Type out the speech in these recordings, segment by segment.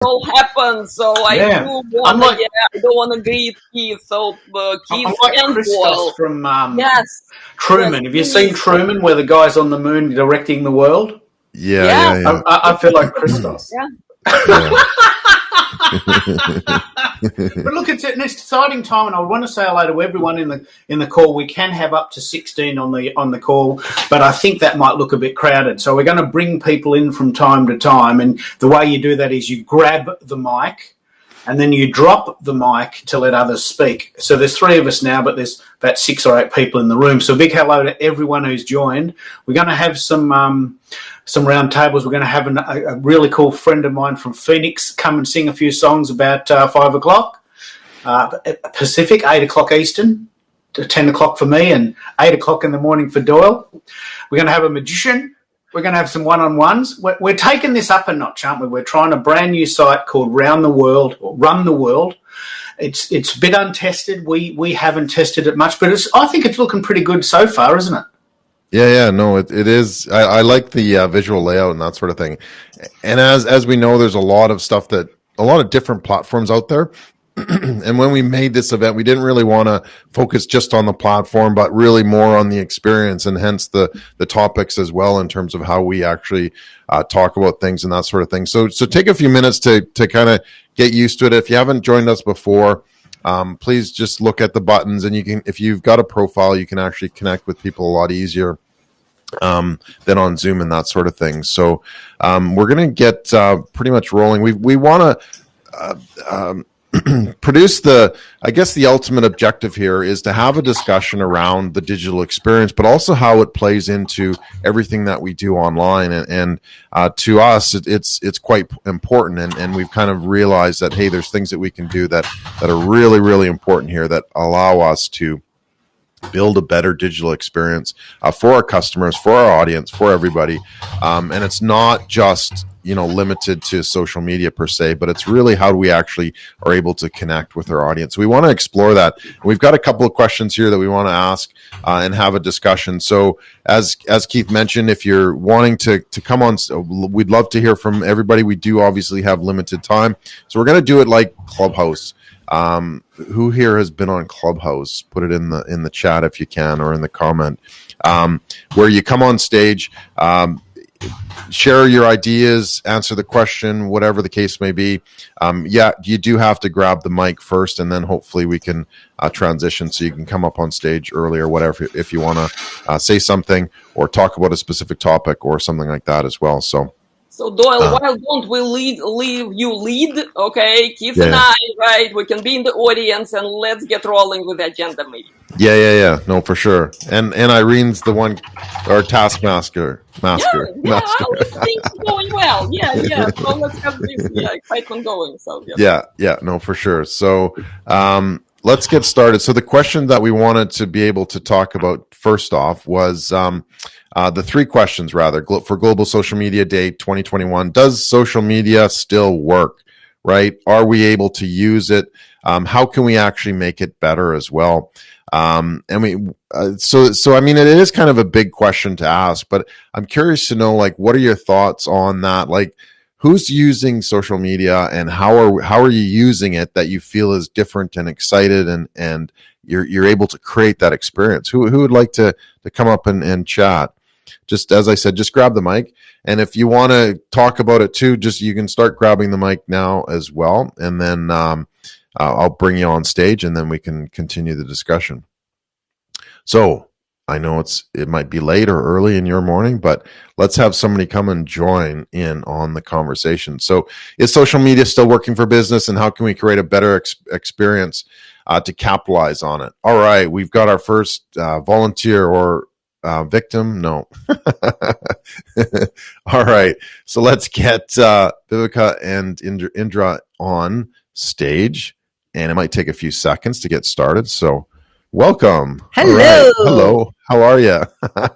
all happened. So I Yeah. do want to. I don't want to greet Keith. So Keith I'm like and Christos Doyle. from Yes. Truman. Have you seen Truman, where the guy's on the moon directing the world? Yeah. I feel like Christos. Yeah. But look, it's an exciting time, and I want to say hello to everyone in the call. We can have up to 16 on the call, but I think that might look a bit crowded. So we're going to bring people in from time to time, and the way you do that is you grab the mic, and then you drop the mic to let others speak. So there's 3 of us now, but there's about 6 or 8 people in the room. So a big hello to everyone who's joined. We're going to have some round tables. We're going to have a really cool friend of mine from Phoenix come and sing a few songs about 5 o'clock Pacific, 8 o'clock Eastern, 10 o'clock for me, and 8 o'clock in the morning for Doyle. We're going to have a magician. We're going to have some one-on-ones. We're taking this up a notch, aren't we? We're trying a brand new site called Round the World, or Run the World. It's a bit untested. We haven't tested it much, but I think it's looking pretty good so far, isn't it? Yeah, no, it is. I like the visual layout and that sort of thing. And as we know, there's a lot of different platforms out there. And when we made this event, we didn't really want to focus just on the platform, but really more on the experience, and hence the topics as well, in terms of how we actually talk about things and that sort of thing. So take a few minutes to kind of get used to it. If you haven't joined us before, please just look at the buttons, and you can, if you've got a profile, you can actually connect with people a lot easier than on Zoom and that sort of thing. So we're going to get pretty much rolling. We want to produce the ultimate objective here is to have a discussion around the digital experience, but also how it plays into everything that we do online. And to us, it's quite important. And we've kind of realized that, hey, there's things that we can do that are really, really important here that allow us to build a better digital experience for our customers, for our audience, for everybody. And it's not just limited to social media per se, but it's really how we actually are able to connect with our audience. We want to explore that. We've got a couple of questions here that we want to ask and have a discussion. So as Keith mentioned, if you're wanting to come on, we'd love to hear from everybody. We do obviously have limited time, so we're going to do it like Clubhouse. Who here has been on Clubhouse? Put it in the chat if you can, or in the comment, where you come on stage, share your ideas, answer the question, whatever the case may be. You do have to grab the mic first, and then hopefully we can transition so you can come up on stage early or whatever, if you want to say something or talk about a specific topic or something like that as well. So Doyle, why don't we leave you lead? Okay, Keith and I, right? We can be in the audience, and let's get rolling with the agenda meeting. Yeah. No, for sure. And Irene's the one, our taskmaster. Yeah, things are going well. Yeah. So let's have this excitement going. So yeah, no, for sure. So let's get started. So the question that we wanted to be able to talk about first off was the 3 questions, rather, for Global Social Media Day 2021. Does social media still work, right? Are we able to use it? How can we actually make it better as well? So I mean, it is kind of a big question to ask, but I'm curious to know, like, what are your thoughts on that? Like, who's using social media, and how are you using it that you feel is different and excited, and you're able to create that experience? Who would like to come up and chat? Just as I said, just grab the mic, and if you want to talk about it too, you can start grabbing the mic now as well, and then I'll bring you on stage, and then we can continue the discussion. So I know it might be late or early in your morning, but let's have somebody come and join in on the conversation. So is social media still working for business, and how can we create a better experience to capitalize on it? All right, we've got our first volunteer or victim. No. All right, so let's get Viveka and Indra on stage, and it might take a few seconds to get started. So welcome. Hello. Right. Hello. How are you?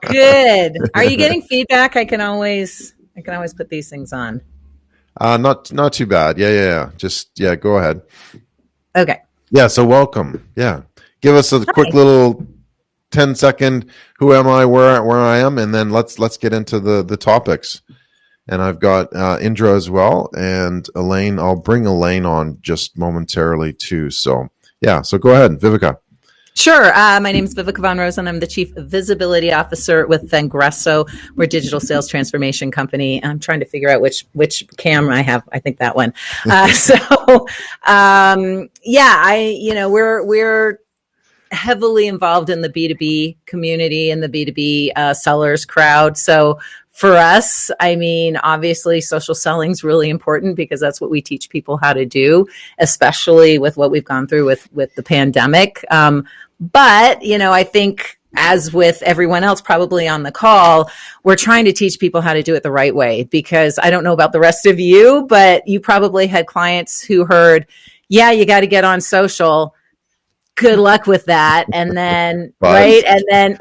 Good. Are you getting feedback? I can always put these things on. Not too bad. Yeah. Just go ahead. Okay. Yeah. So welcome. Yeah. Give us a quick little 10-second. Who am I? Where I am, and then let's get into the topics. And I've got Indra as well, and Elaine. I'll bring Elaine on just momentarily too. So yeah, so go ahead, Viveka. Sure. My name is Viveka Von Rosen. I'm the Chief Visibility Officer with Vengresso. We're a digital sales transformation company. I'm trying to figure out which camera I have. I think that one. We're heavily involved in the B2B community and the B2B sellers crowd. So for us, I mean, obviously social selling is really important because that's what we teach people how to do, especially with what we've gone through with the pandemic. But, I think as with everyone else probably on the call, we're trying to teach people how to do it the right way, because I don't know about the rest of you, but you probably had clients who heard, yeah, you got to get on social. Good luck with that. And then, right. And then,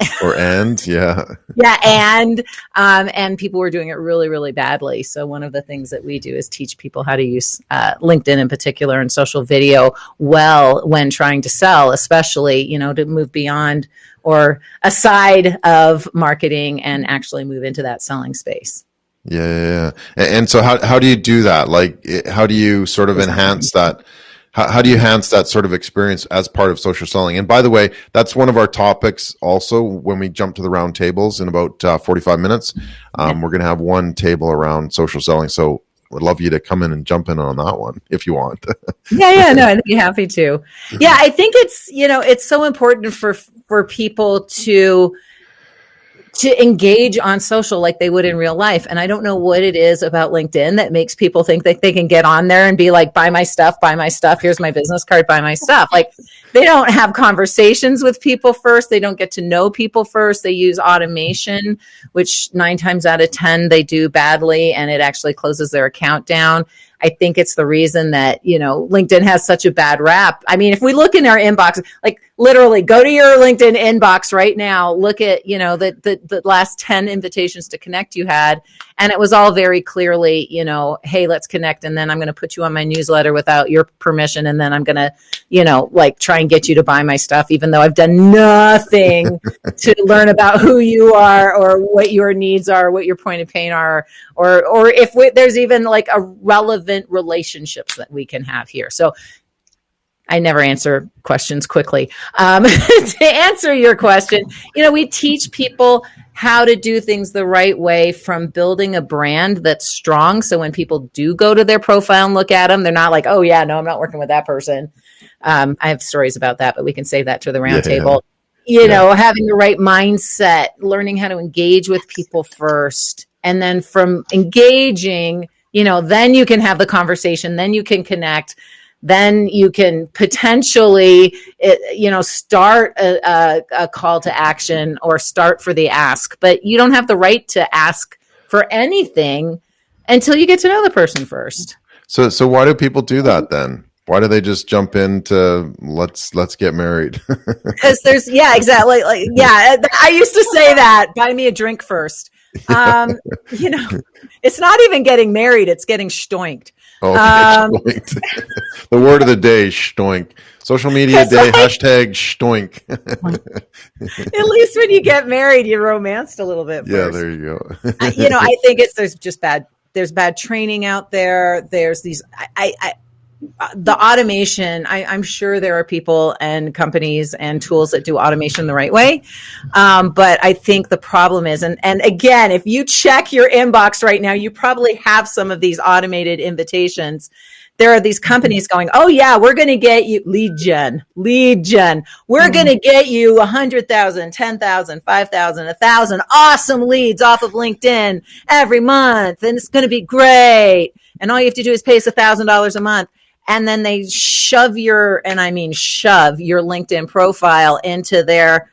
and people were doing it really, really badly. So one of the things that we do is teach people how to use LinkedIn in particular and social video well when trying to sell, especially, to move beyond or aside of marketing and actually move into that selling space. Yeah. And so how do you do that? Like, how do you sort of enhance that? How do you enhance that sort of experience as part of social selling? And by the way, that's one of our topics also when we jump to the round tables in about 45 minutes. We're going to have one table around social selling. So I'd love you to come in and jump in on that one if you want. No, I'd be happy to. Yeah, I think it's, it's so important for people to engage on social like they would in real life. And I don't know what it is about LinkedIn that makes people think that they can get on there and be like, buy my stuff, here's my business card, buy my stuff. Like, they don't have conversations with people first. They don't get to know people first. They use automation, which 9 times out of 10 they do badly, and it actually closes their account down. I think it's the reason that, LinkedIn has such a bad rap. I mean, if we look in our inbox, like literally go to your LinkedIn inbox right now, look at, the last 10 invitations to connect you had, and it was all very clearly, hey, let's connect. And then I'm going to put you on my newsletter without your permission. And then I'm going to, try and get you to buy my stuff, even though I've done nothing to learn about who you are or what your needs are, what your point of pain are, or if there's even like a relevant relationships that we can have here. So I never answer questions quickly. To answer your question, we teach people how to do things the right way, from building a brand that's strong. So when people do go to their profile and look at them, they're not like, oh yeah, no, I'm not working with that person. I have stories about that, but we can save that to the round table. Having the right mindset, learning how to engage with people first. And then from engaging, then you can have the conversation, then you can connect, then you can potentially, start a call to action or start for the ask. But you don't have the right to ask for anything until you get to know the person first. So why do people do that then? Why do they just jump into let's get married? Because exactly. I used to say that, buy me a drink first. It's not even getting married, it's getting stoinked. Stoinked. The word of the day, stoink. Social media day, #stoink. At least when you get married, you romanced a little bit first. Yeah, there you go. I think there's bad training out there. There's these, the automation, I'm sure there are people and companies and tools that do automation the right way. But I think the problem is, and again, if you check your inbox right now, you probably have some of these automated invitations. There are these companies going, oh yeah, we're going to get you lead gen. We're going to get you 100,000, 10,000, 5,000, 1,000 awesome leads off of LinkedIn every month. And it's going to be great. And all you have to do is pay us $1,000 a month. And then they shove your LinkedIn profile into their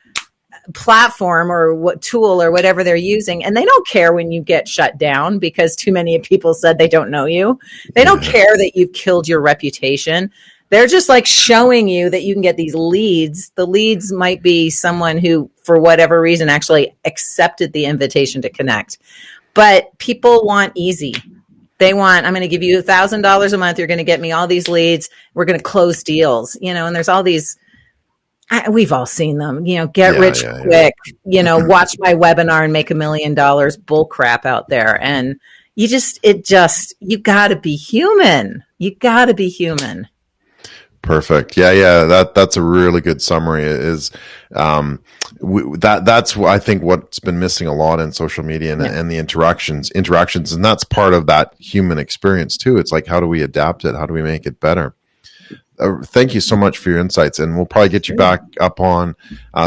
platform or what tool or whatever they're using. And they don't care when you get shut down because too many people said they don't know you. They don't care that you've killed your reputation. They're just like showing you that you can get these leads. The leads might be someone who, for whatever reason, actually accepted the invitation to connect. But people want easy. They want, I'm going to give you $1,000 a month. You're going to get me all these leads. We're going to close deals, and there's all these, we've all seen them, get rich quick, watch my webinar and make $1 million bull crap out there. And, you got to be human. You got to be human. Perfect. Yeah. That's a really good summary. That's I think what's been missing a lot in social media and the interactions, and that's part of that human experience too. It's like, how do we adapt it? How do we make it better? Thank you so much for your insights, and we'll probably get you back up on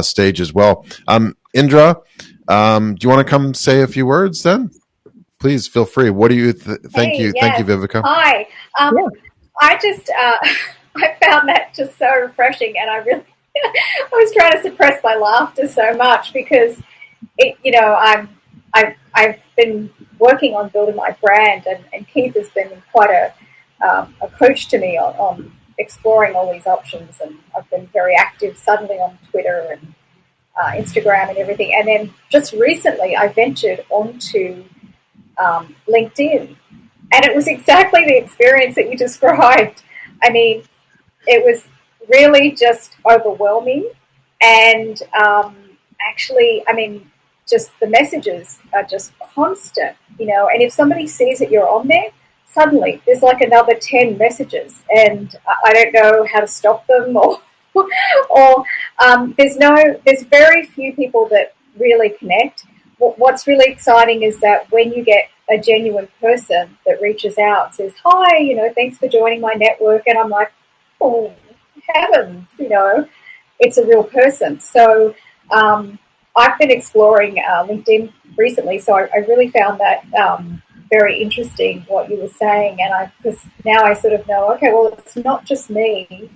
stage as well. Indra, do you want to come say a few words then? Please feel free. What do you thank you, Viveka. Hi. I just I found that just so refreshing, and I really I was trying to suppress my laughter so much because I've been working on building my brand, and Keith has been quite a coach to me on exploring all these options, and I've been very active suddenly on Twitter and Instagram and everything, and then just recently I ventured onto LinkedIn, and it was exactly the experience that you described. I mean, it was really just overwhelming, and actually, I mean, just the messages are just constant, and if somebody sees that you're on there, suddenly there's like another 10 messages, and I don't know how to stop them, or there's very few people that really connect. What's really exciting is that when you get a genuine person that reaches out, says, hi, thanks for joining my network, and I'm like, oh, heavens, it's a real person. So I've been exploring LinkedIn recently, so I really found that very interesting what you were saying, and because now I sort of know, okay, well, it's not just me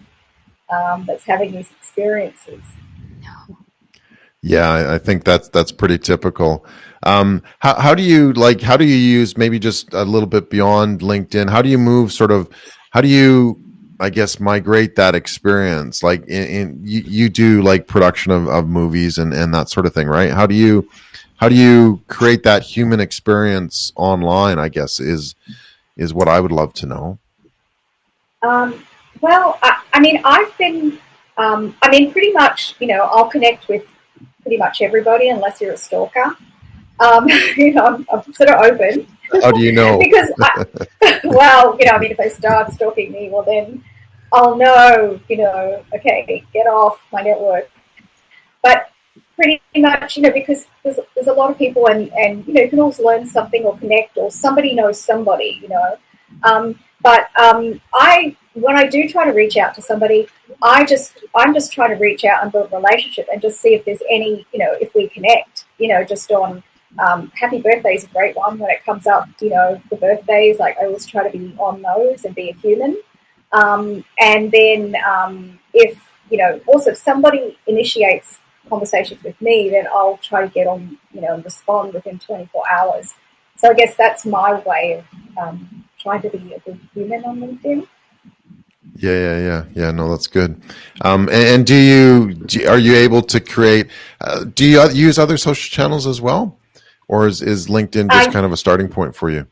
that's having these experiences. Yeah, I think that's pretty typical. How do you use, maybe just a little bit beyond LinkedIn? How do you I guess migrate that experience? Like you do like production of movies and that sort of thing, right? How do you create that human experience online, I guess is what I would love to know. Well, I mean, I've been, pretty much, I'll connect with pretty much everybody unless you're a stalker. I'm sort of open. How do you know? Because, if they start stalking me, well, then I'll know, okay, get off my network. But pretty much, because there's a lot of people, and you can also learn something or connect, or somebody knows somebody, But when I do try to reach out to somebody, I'm just trying to reach out and build a relationship and just see if there's any, if we connect, just on happy birthday is a great one when it comes up, the birthdays, like I always try to be on those and be a human. And then if, also if somebody initiates conversations with me, then I'll try to get on, and respond within 24 hours. So I guess that's my way of trying to be a good human on LinkedIn. Yeah. No, that's good. And are you able to create? Do you use other social channels as well, or is LinkedIn just kind of a starting point for you?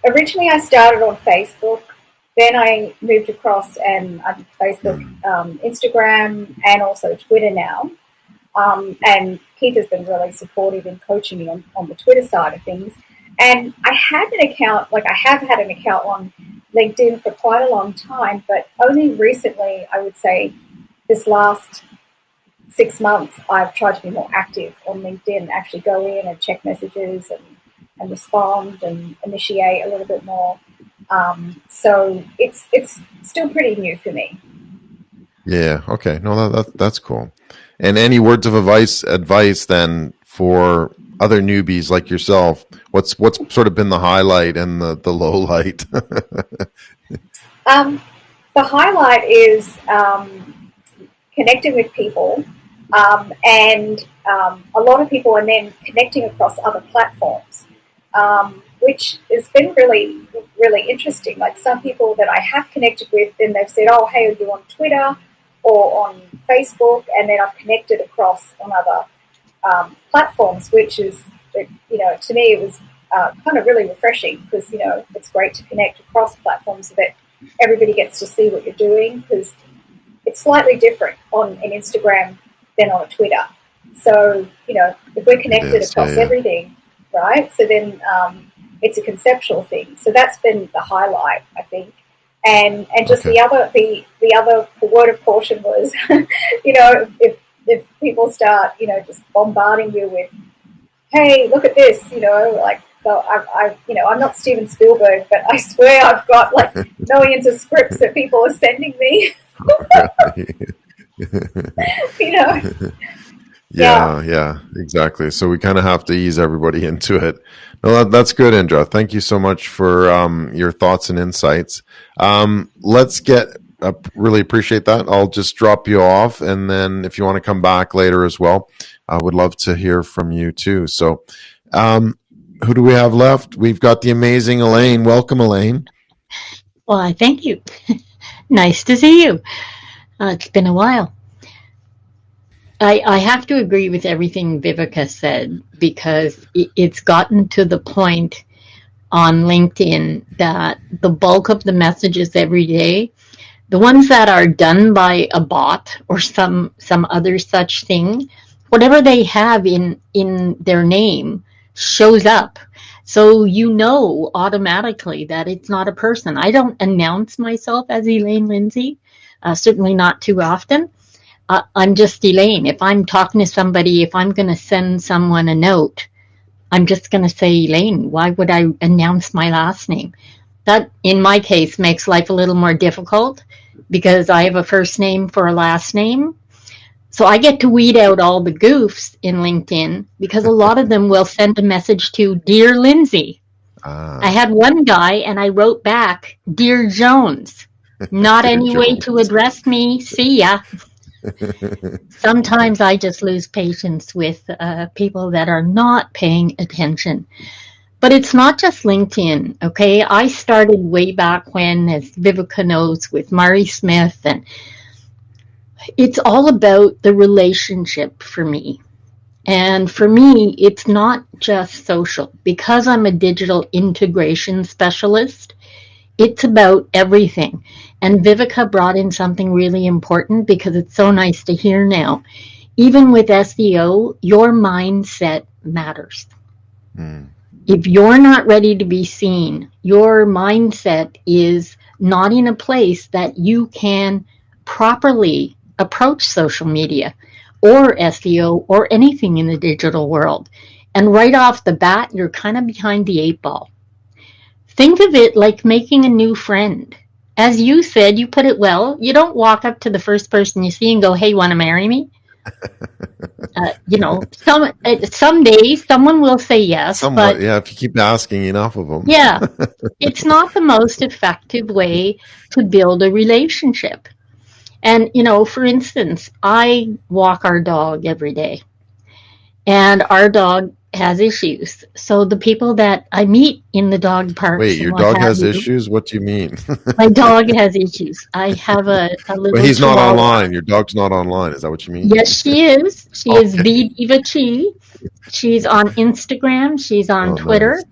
Originally I started on Facebook. Then I moved across and I did Facebook, Instagram, and also Twitter now. And Keith has been really supportive in coaching me on the Twitter side of things. And I have had an account on LinkedIn for quite a long time, but only recently, I would say this last 6 months, I've tried to be more active on LinkedIn, actually go in and check messages and respond and initiate a little bit more. So it's still pretty new for me. Yeah. Okay. No, that's cool. And any words of advice then for other newbies like yourself? What's sort of been the highlight and the low light? The highlight is connecting with people, and a lot of people, and then connecting across other platforms, which has been really, really interesting. Like some people that I have connected with, then they've said, oh, hey, are you on Twitter or on Facebook? And then I've connected across on other platforms, which is, to me it was kind of really refreshing because, it's great to connect across platforms so that everybody gets to see what you're doing, because it's slightly different on an Instagram than on a Twitter. So, if we're connected across everything, right? So then it's a conceptual thing. So that's been the highlight, I think. And just Okay. the word of caution was, if people start, just bombarding you with, hey, look at this, like, so I'm not Steven Spielberg, but I swear I've got like millions of scripts that people are sending me. Yeah, exactly. So we kind of have to ease everybody into it. No, that's good, Indra. Thank you so much for your thoughts and insights. Really appreciate that. I'll just drop you off, and then if you want to come back later as well, I would love to hear from you too. So, who do we have left? We've got the amazing Elaine. Welcome, Elaine. Well, I thank you. Nice to see you. It's been a while. I have to agree with everything Viveka said, because it's gotten to the point on LinkedIn that the bulk of the messages every day, the ones that are done by a bot or some other such thing, whatever they have in their name shows up. So you know automatically that it's not a person. I don't announce myself as Elaine Lindsay, certainly not too often. I'm just Elaine. If I'm talking to somebody, if I'm going to send someone a note, I'm just going to say Elaine. Why would I announce my last name? That, in my case, makes life a little more difficult because I have a first name for a last name. So I get to weed out all the goofs in LinkedIn because a lot of them will send a message to Dear Lindsay. I had one guy and I wrote back, Dear Jones. Not Dear any way Jones. to address me. See ya. Sometimes I just lose patience with people that are not paying attention. But it's not just LinkedIn, okay? I started way back when, as Viveka knows, with Murray Smith, and it's all about the relationship for me. And for me, it's not just social. Because I'm a digital integration specialist, it's about everything. And Viveka brought in something really important because it's so nice to hear now. Even with SEO, your mindset matters. If you're not ready to be seen, your mindset is not in a place that you can properly approach social media or SEO or anything in the digital world. And right off the bat, you're kind of behind the 8 ball. Think of it like making a new friend. As you said, you put it well, you don't walk up to the first person you see and go, hey, want to marry me? Some days someone will say yes. Somewhat, but yeah, if you keep asking enough of them. Yeah, it's not the most effective way to build a relationship. And, for instance, I walk our dog every day, and our dog has issues. So the people that I meet in the dog parks. Wait, your dog has issues? What do you mean? My dog has issues. I have a little. But he's not chihuahua. online. Your dog's not online. Is that what you mean? Yes, she is. She is the Diva Chi. She's on Instagram. She's on Twitter. Nice.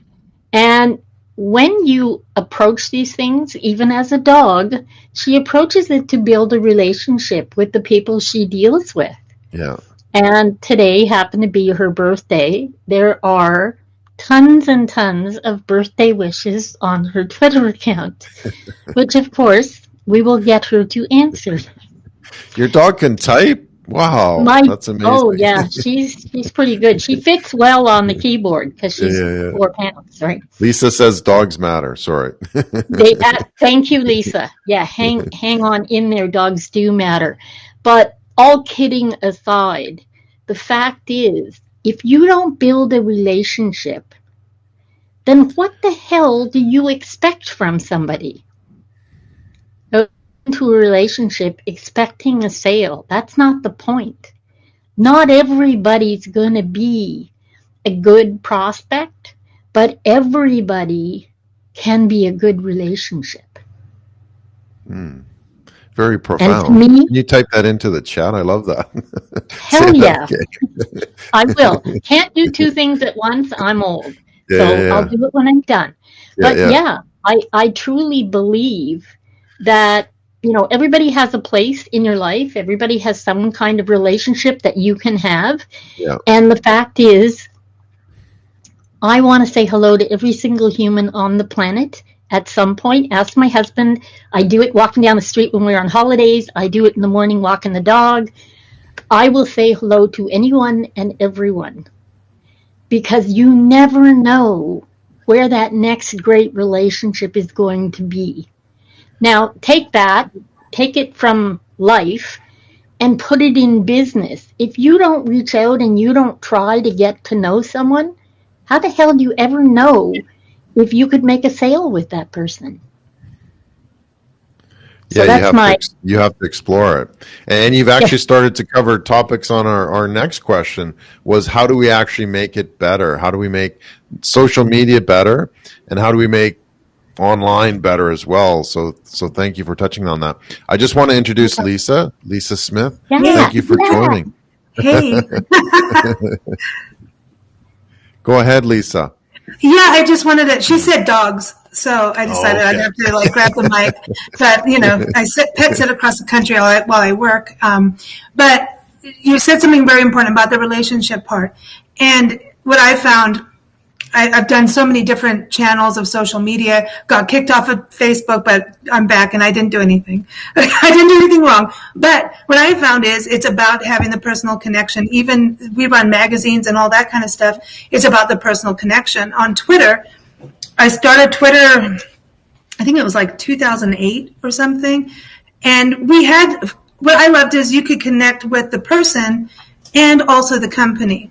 And when you approach these things, even as a dog, she approaches it to build a relationship with the people she deals with. Yeah. And today happened to be her birthday. There are tons and tons of birthday wishes on her Twitter account, which, of course, we will get her to answer. Your dog can type? Wow, that's amazing. Oh, yeah, she's pretty good. She fits well on the keyboard because she's 4 pounds, right? Lisa says dogs matter. Sorry. Thank you, Lisa. Yeah, hang on in there. Dogs do matter. But all kidding aside, the fact is, if you don't build a relationship, then what the hell do you expect from somebody? Into a relationship expecting a sale. That's not the point. Not everybody's going to be a good prospect, but everybody can be a good relationship. Very profound. Me, can you type that into the chat? I love that. Hell yeah. I will. Can't do 2 things at once. I'm old. I'll do it when I'm done. But I truly believe that everybody has a place in your life. Everybody has some kind of relationship that you can have. Yeah. And the fact is, I want to say hello to every single human on the planet at some point. Ask my husband. I do it walking down the street when we're on holidays. I do it in the morning walking the dog. I will say hello to anyone and everyone, because you never know where that next great relationship is going to be. Now, take it from life and put it in business. If you don't reach out and you don't try to get to know someone, how the hell do you ever know if you could make a sale with that person? So Yeah, you have to explore it. And you've actually started to cover topics on our next question, was how do we actually make it better? How do we make social media better? And how do we make online better as well? So thank you for touching on that. I just want to introduce Lisa Smith. Yeah. Thank you for joining. Hey. Go ahead, Lisa. Yeah, I just wanted to. She said dogs, so I decided I'd have to grab the mic. But I sit across the country while I work. But you said something very important about the relationship part, and what I found. I've done so many different channels of social media, got kicked off of Facebook, but I'm back and I didn't do anything. I didn't do anything wrong. But what I found is it's about having the personal connection. Even we run magazines and all that kind of stuff. It's about the personal connection. On Twitter, I started Twitter, I think it was like 2008 or something. And what I loved is you could connect with the person and also the company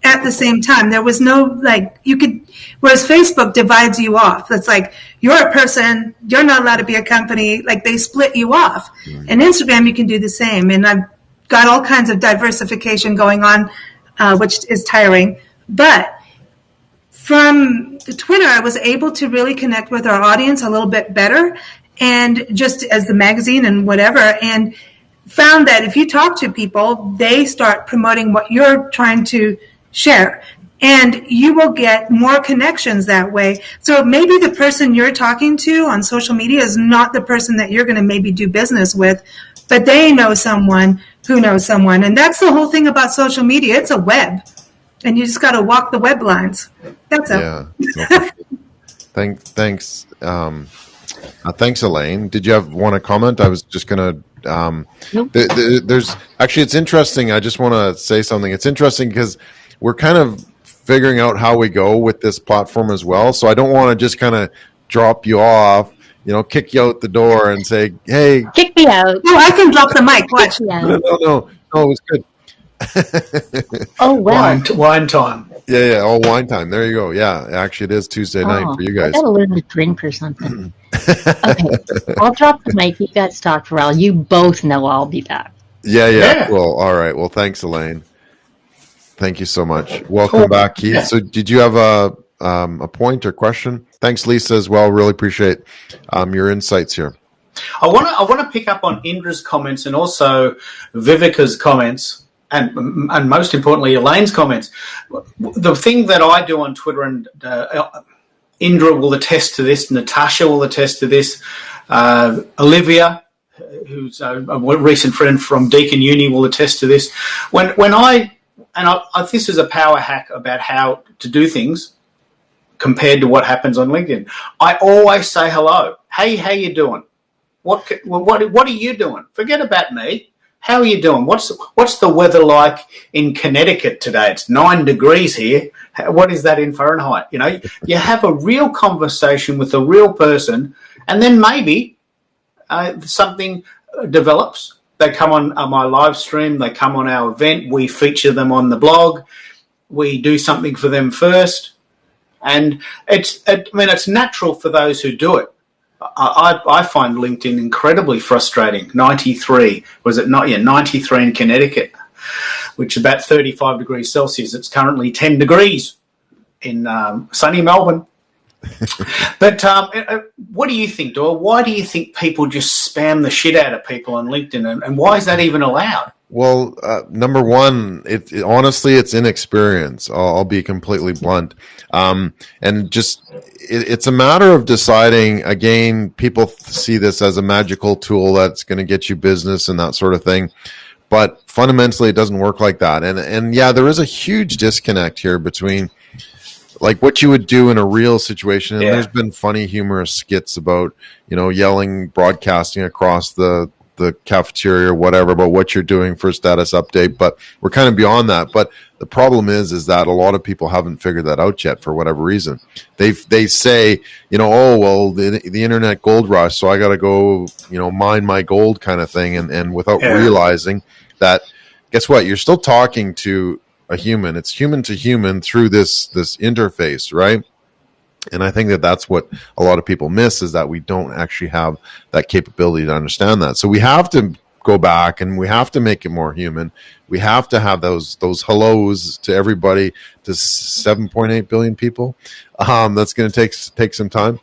at the same time. There was no, whereas Facebook divides you off. It's like, you're a person, you're not allowed to be a company. Like, they split you off. Mm-hmm. And Instagram, you can do the same. And I've got all kinds of diversification going on, which is tiring. But from Twitter, I was able to really connect with our audience a little bit better, and just as the magazine and whatever, and found that if you talk to people, they start promoting what you're trying to share, and you will get more connections that way. So maybe the person you're talking to on social media is not the person that you're going to maybe do business with, but they know someone who knows someone. And that's the whole thing about social media. It's a web, and you just got to walk the web lines. That's it. Yeah. No, thanks. Thanks, Elaine. Did you want to comment? I was just going to. Nope. There's actually, it's interesting. I just want to say something. It's interesting because we're kind of figuring out how we go with this platform as well. So I don't want to just kind of drop you off, kick you out the door and say, hey. Kick me out. No, I can drop the mic. Watch. No, it was good. Oh, wow. Wine time. Yeah. Oh, wine time. There you go. Yeah, actually, it is Tuesday night for you guys. I got to learn to drink or something. Okay, I'll drop the mic. You guys talk for a while. You both know I'll be back. Yeah. Well, all right. Well, thanks, Elaine. Thank you so much. Welcome back, Keith. Yeah. So did you have a point or question? Thanks, Lisa, as well. Really appreciate your insights here. I want to pick up on Indra's comments and also Viveka's comments, and most importantly, Elaine's comments. The thing that I do on Twitter, and Indra will attest to this, Natasha will attest to this, Olivia, who's a recent friend from Deakin Uni, will attest to this. When I this is a power hack about how to do things compared to what happens on LinkedIn. I always say hello. Hey, how you doing? What are you doing? Forget about me. How are you doing? What's the weather like in Connecticut today? It's 9 degrees here. What is that in Fahrenheit? You have a real conversation with a real person, and then maybe something develops. They come on my live stream. They come on our event. We feature them on the blog. We do something for them first, and it's natural for those who do it. I find LinkedIn incredibly frustrating. 93 was it not? Yeah, 93 in Connecticut, which is about 35 degrees Celsius. It's currently 10 degrees in sunny Melbourne. But what do you think, Doyle? Why do you think people just spam the shit out of people on LinkedIn, and why is that even allowed? Well, number one, honestly, it's inexperience. I'll be completely blunt. And just it's a matter of deciding. Again, people see this as a magical tool that's going to get you business and that sort of thing. But fundamentally, it doesn't work like that. And yeah, there is a huge disconnect here between like what you would do in a real situation. And Yeah. there's been funny, humorous skits about, yelling, broadcasting across the cafeteria or whatever about what you're doing for a status update. But we're kind of beyond that. But the problem is that a lot of people haven't figured that out yet for whatever reason. They say, oh, well, the internet gold rush, so I got to go, mine my gold kind of thing. And without realizing that, guess what? You're still talking to a human. It's human to human through this interface, right? And I think that's what a lot of people miss, is that we don't actually have that capability to understand that. So we have to go back and we have to make it more human. We have to have those hellos to everybody, to 7.8 billion people. That's going to take some time,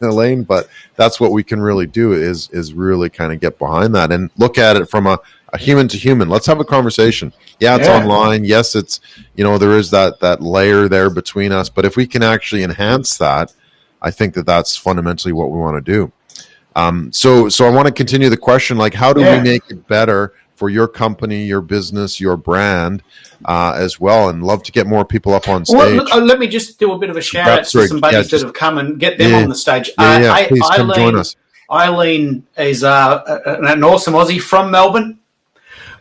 Elaine, but that's what we can really do is really kind of get behind that and look at it from a human to human. Let's have a conversation. Yeah, it's online. Yes, it's, there is that layer there between us. But if we can actually enhance that, I think that's fundamentally what we want to do. So I want to continue the question, like, how do we make it better for your company, your business, your brand as well? And love to get more people up on stage. Well, let me just do a bit of a shout out to some buddies that have come and get them on the stage. Please come join us. Eileen is an awesome Aussie from Melbourne.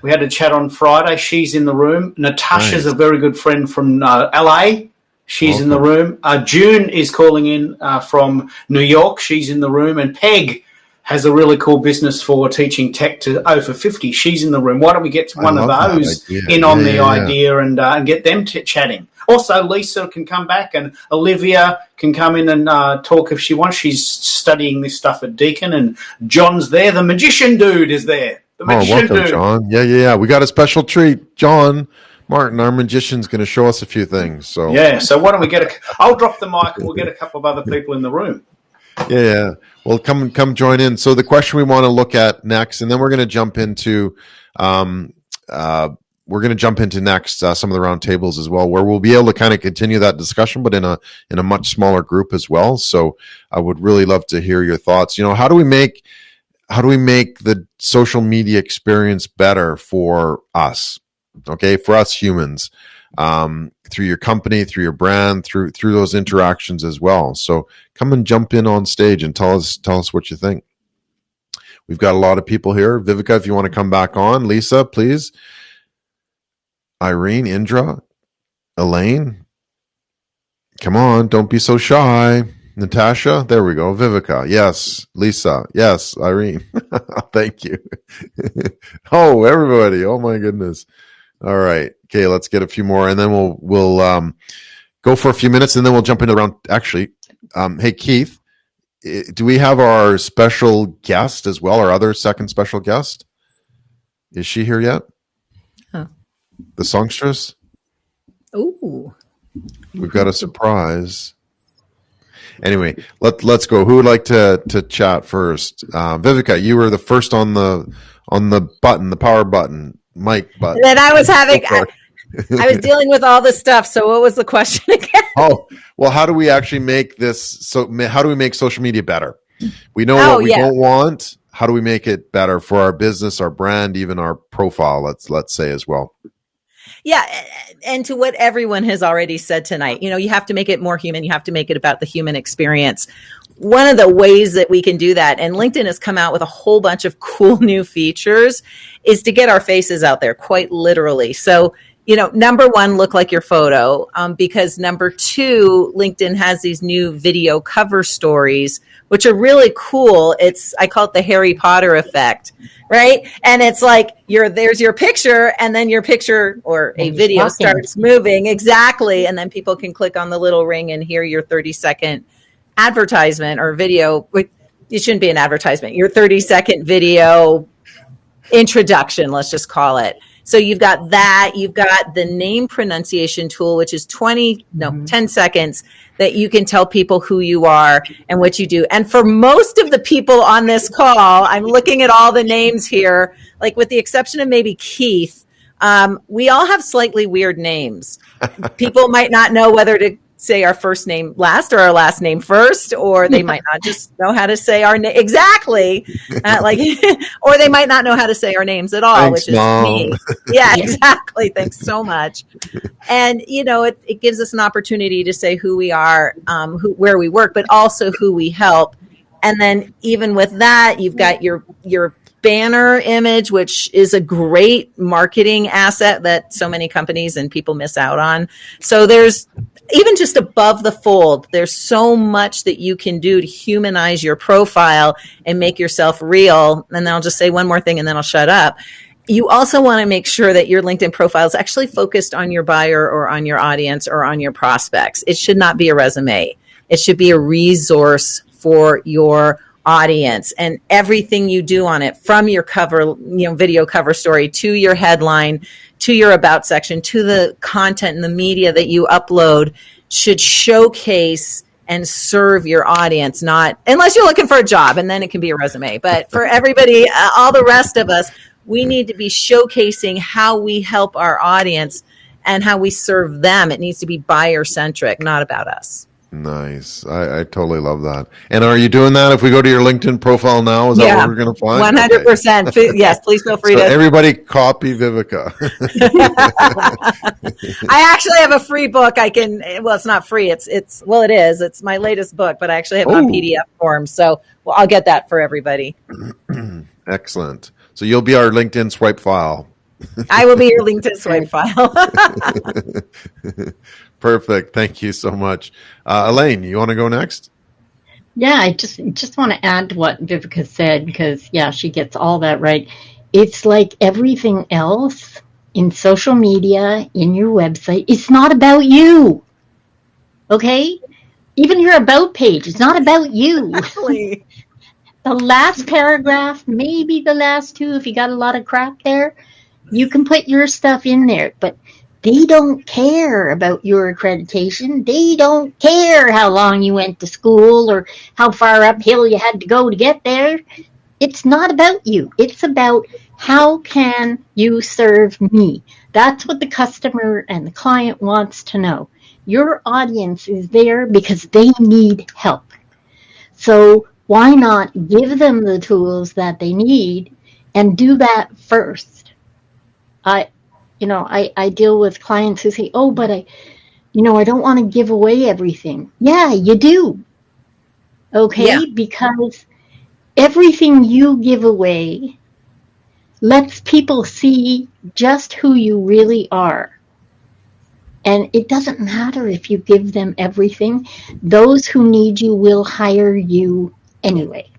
We had a chat on Friday. She's in the room. Natasha's a very good friend from LA. She's in the room. June is calling in from New York. She's in the room. And Peg has a really cool business for teaching tech to over 50. She's in the room. Why don't we get one of those in on the idea and get them chatting? Also, Lisa can come back and Olivia can come in and talk if she wants. She's studying this stuff at Deakin, and John's there. The magician dude is there. The magician welcome, dude. John. Yeah. We got a special treat. John Martin, our magician's going to show us a few things. So so why don't we I'll drop the mic and we'll get a couple of other people in the room. Yeah. Well, come join in. So the question we want to look at next, and then we're going to jump into next some of the round tables as well, where we'll be able to kind of continue that discussion, but in a much smaller group as well. So I would really love to hear your thoughts. How do we make the social media experience better for us? Okay, for us humans, through your company, through your brand, through those interactions as well. So come and jump in on stage and tell us what you think. We've got a lot of people here. Viveka, if you want to come back on. Lisa, please. Irene, Indra, Elaine, come on, don't be so shy. Natasha, there we go. Viveka, yes. Lisa, yes. Irene, thank you. Oh, everybody, oh my goodness. All right, okay, let's get a few more, and then we'll go for a few minutes, and then we'll jump into the round. Actually, hey Keith, do we have our special guest as well? Our other second special guest, is she here yet? The songstress? Ooh. We've got a surprise. Anyway, let's go. Who would like to chat first? Viveka, you were the first on the button, the power button, mic button. And then I was I was dealing with all this stuff. So what was the question again? Oh, well, how do we actually make this? So how do we make social media better? We know what we don't want. How do we make it better for our business, our brand, even our profile? Let's say as well. Yeah. And to what everyone has already said tonight, you have to make it more human. You have to make it about the human experience. One of the ways that we can do that, and LinkedIn has come out with a whole bunch of cool new features, is to get our faces out there, quite literally. So, number one, look like your photo, because number two, LinkedIn has these new video cover stories, which are really cool. I call it the Harry Potter effect, right? And it's like there's your picture, and then your picture or a video starts moving. Exactly. And then people can click on the little ring and hear your 30-second advertisement or video. It shouldn't be an advertisement. Your 30-second video introduction, let's just call it. So you've got that. You've got the name pronunciation tool, which is 10 seconds that you can tell people who you are and what you do. And for most of the people on this call, I'm looking at all the names here, like with the exception of maybe Keith, we all have slightly weird names. People might not know whether to say our first name last or our last name first, or they might not just know how to say our name exactly, or they might not know how to say our names at all. Thanks, which is Mom. me. Yeah, exactly. Thanks so much. And it gives us an opportunity to say who we are, where we work, but also who we help. And then even with that, you've got your banner image, which is a great marketing asset that so many companies and people miss out on. So there's even just above the fold, there's so much that you can do to humanize your profile and make yourself real. And then I'll just say one more thing and then I'll shut up. You also want to make sure that your LinkedIn profile is actually focused on your buyer or on your audience or on your prospects. It should not be a resume. It should be a resource for your audience, and everything you do on it, from your cover, video cover story, to your headline, to your about section, to the content and the media that you upload, should showcase and serve your audience, not unless you're looking for a job, and then it can be a resume. But for everybody, all the rest of us, we need to be showcasing how we help our audience and how we serve them. It needs to be buyer centric, not about us. Nice. I totally love that. And are you doing that if we go to your LinkedIn profile now? Is that what we're going to find? 100%. Okay. Yes, please feel free so to. Everybody copy Viveka. I actually have a free book. I can, well, it's not free. It is. It's my latest book, but I actually have it on PDF form. So I'll get that for everybody. Excellent. So you'll be our LinkedIn swipe file. I will be your LinkedIn swipe file. Perfect. Thank you so much. Elaine, you want to go next? Yeah, I just want to add to what Viveka said, because, she gets all that right. It's like everything else in social media, in your website, it's not about you. Okay? Even your about page, it's not about you. Exactly. The last paragraph, maybe the last two, if you got a lot of crap there, you can put your stuff in there, but they don't care about your accreditation. They don't care how long you went to school or how far uphill you had to go to get there. It's not about you. It's about how can you serve me. That's what the customer and the client wants to know. Your audience is there because they need help. So why not give them the tools that they need and do that first? I deal with clients who say, but I don't want to give away everything. Yeah, you do. Okay? Yeah. Because everything you give away lets people see just who you really are. And it doesn't matter if you give them everything. Those who need you will hire you anyway.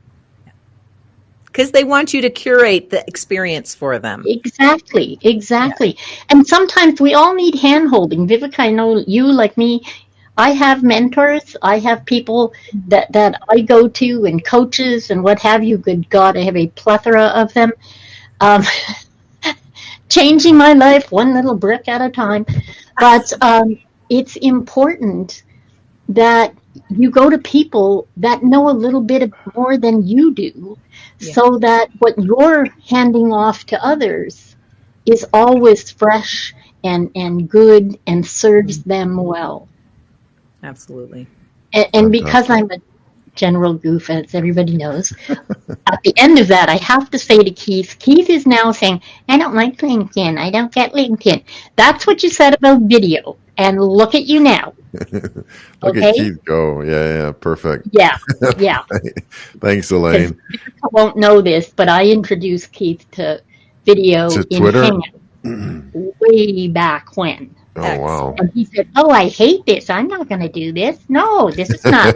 Because they want you to curate the experience for them. Exactly. Yeah. And sometimes we all need hand-holding. Viveka, I know you, like me, I have mentors. I have people that I go to, and coaches and what have you. Good God, I have a plethora of them. Changing my life one little brick at a time. But it's important that you go to people that know a little bit more than you do, so that what you're handing off to others is always fresh and good and serves them well. Absolutely. And because I'm a general goof, as everybody knows, at the end of that, I have to say to Keith is now saying, I don't like LinkedIn. I don't get LinkedIn. That's what you said about video. And look at you now. Look at Keith go. Yeah, perfect. Yeah. Thanks, Elaine. I won't know this, but I introduced Keith to video in Twitter? Hangout way back when. Oh, wow. And he said, I hate this. I'm not going to do this. No, this is not.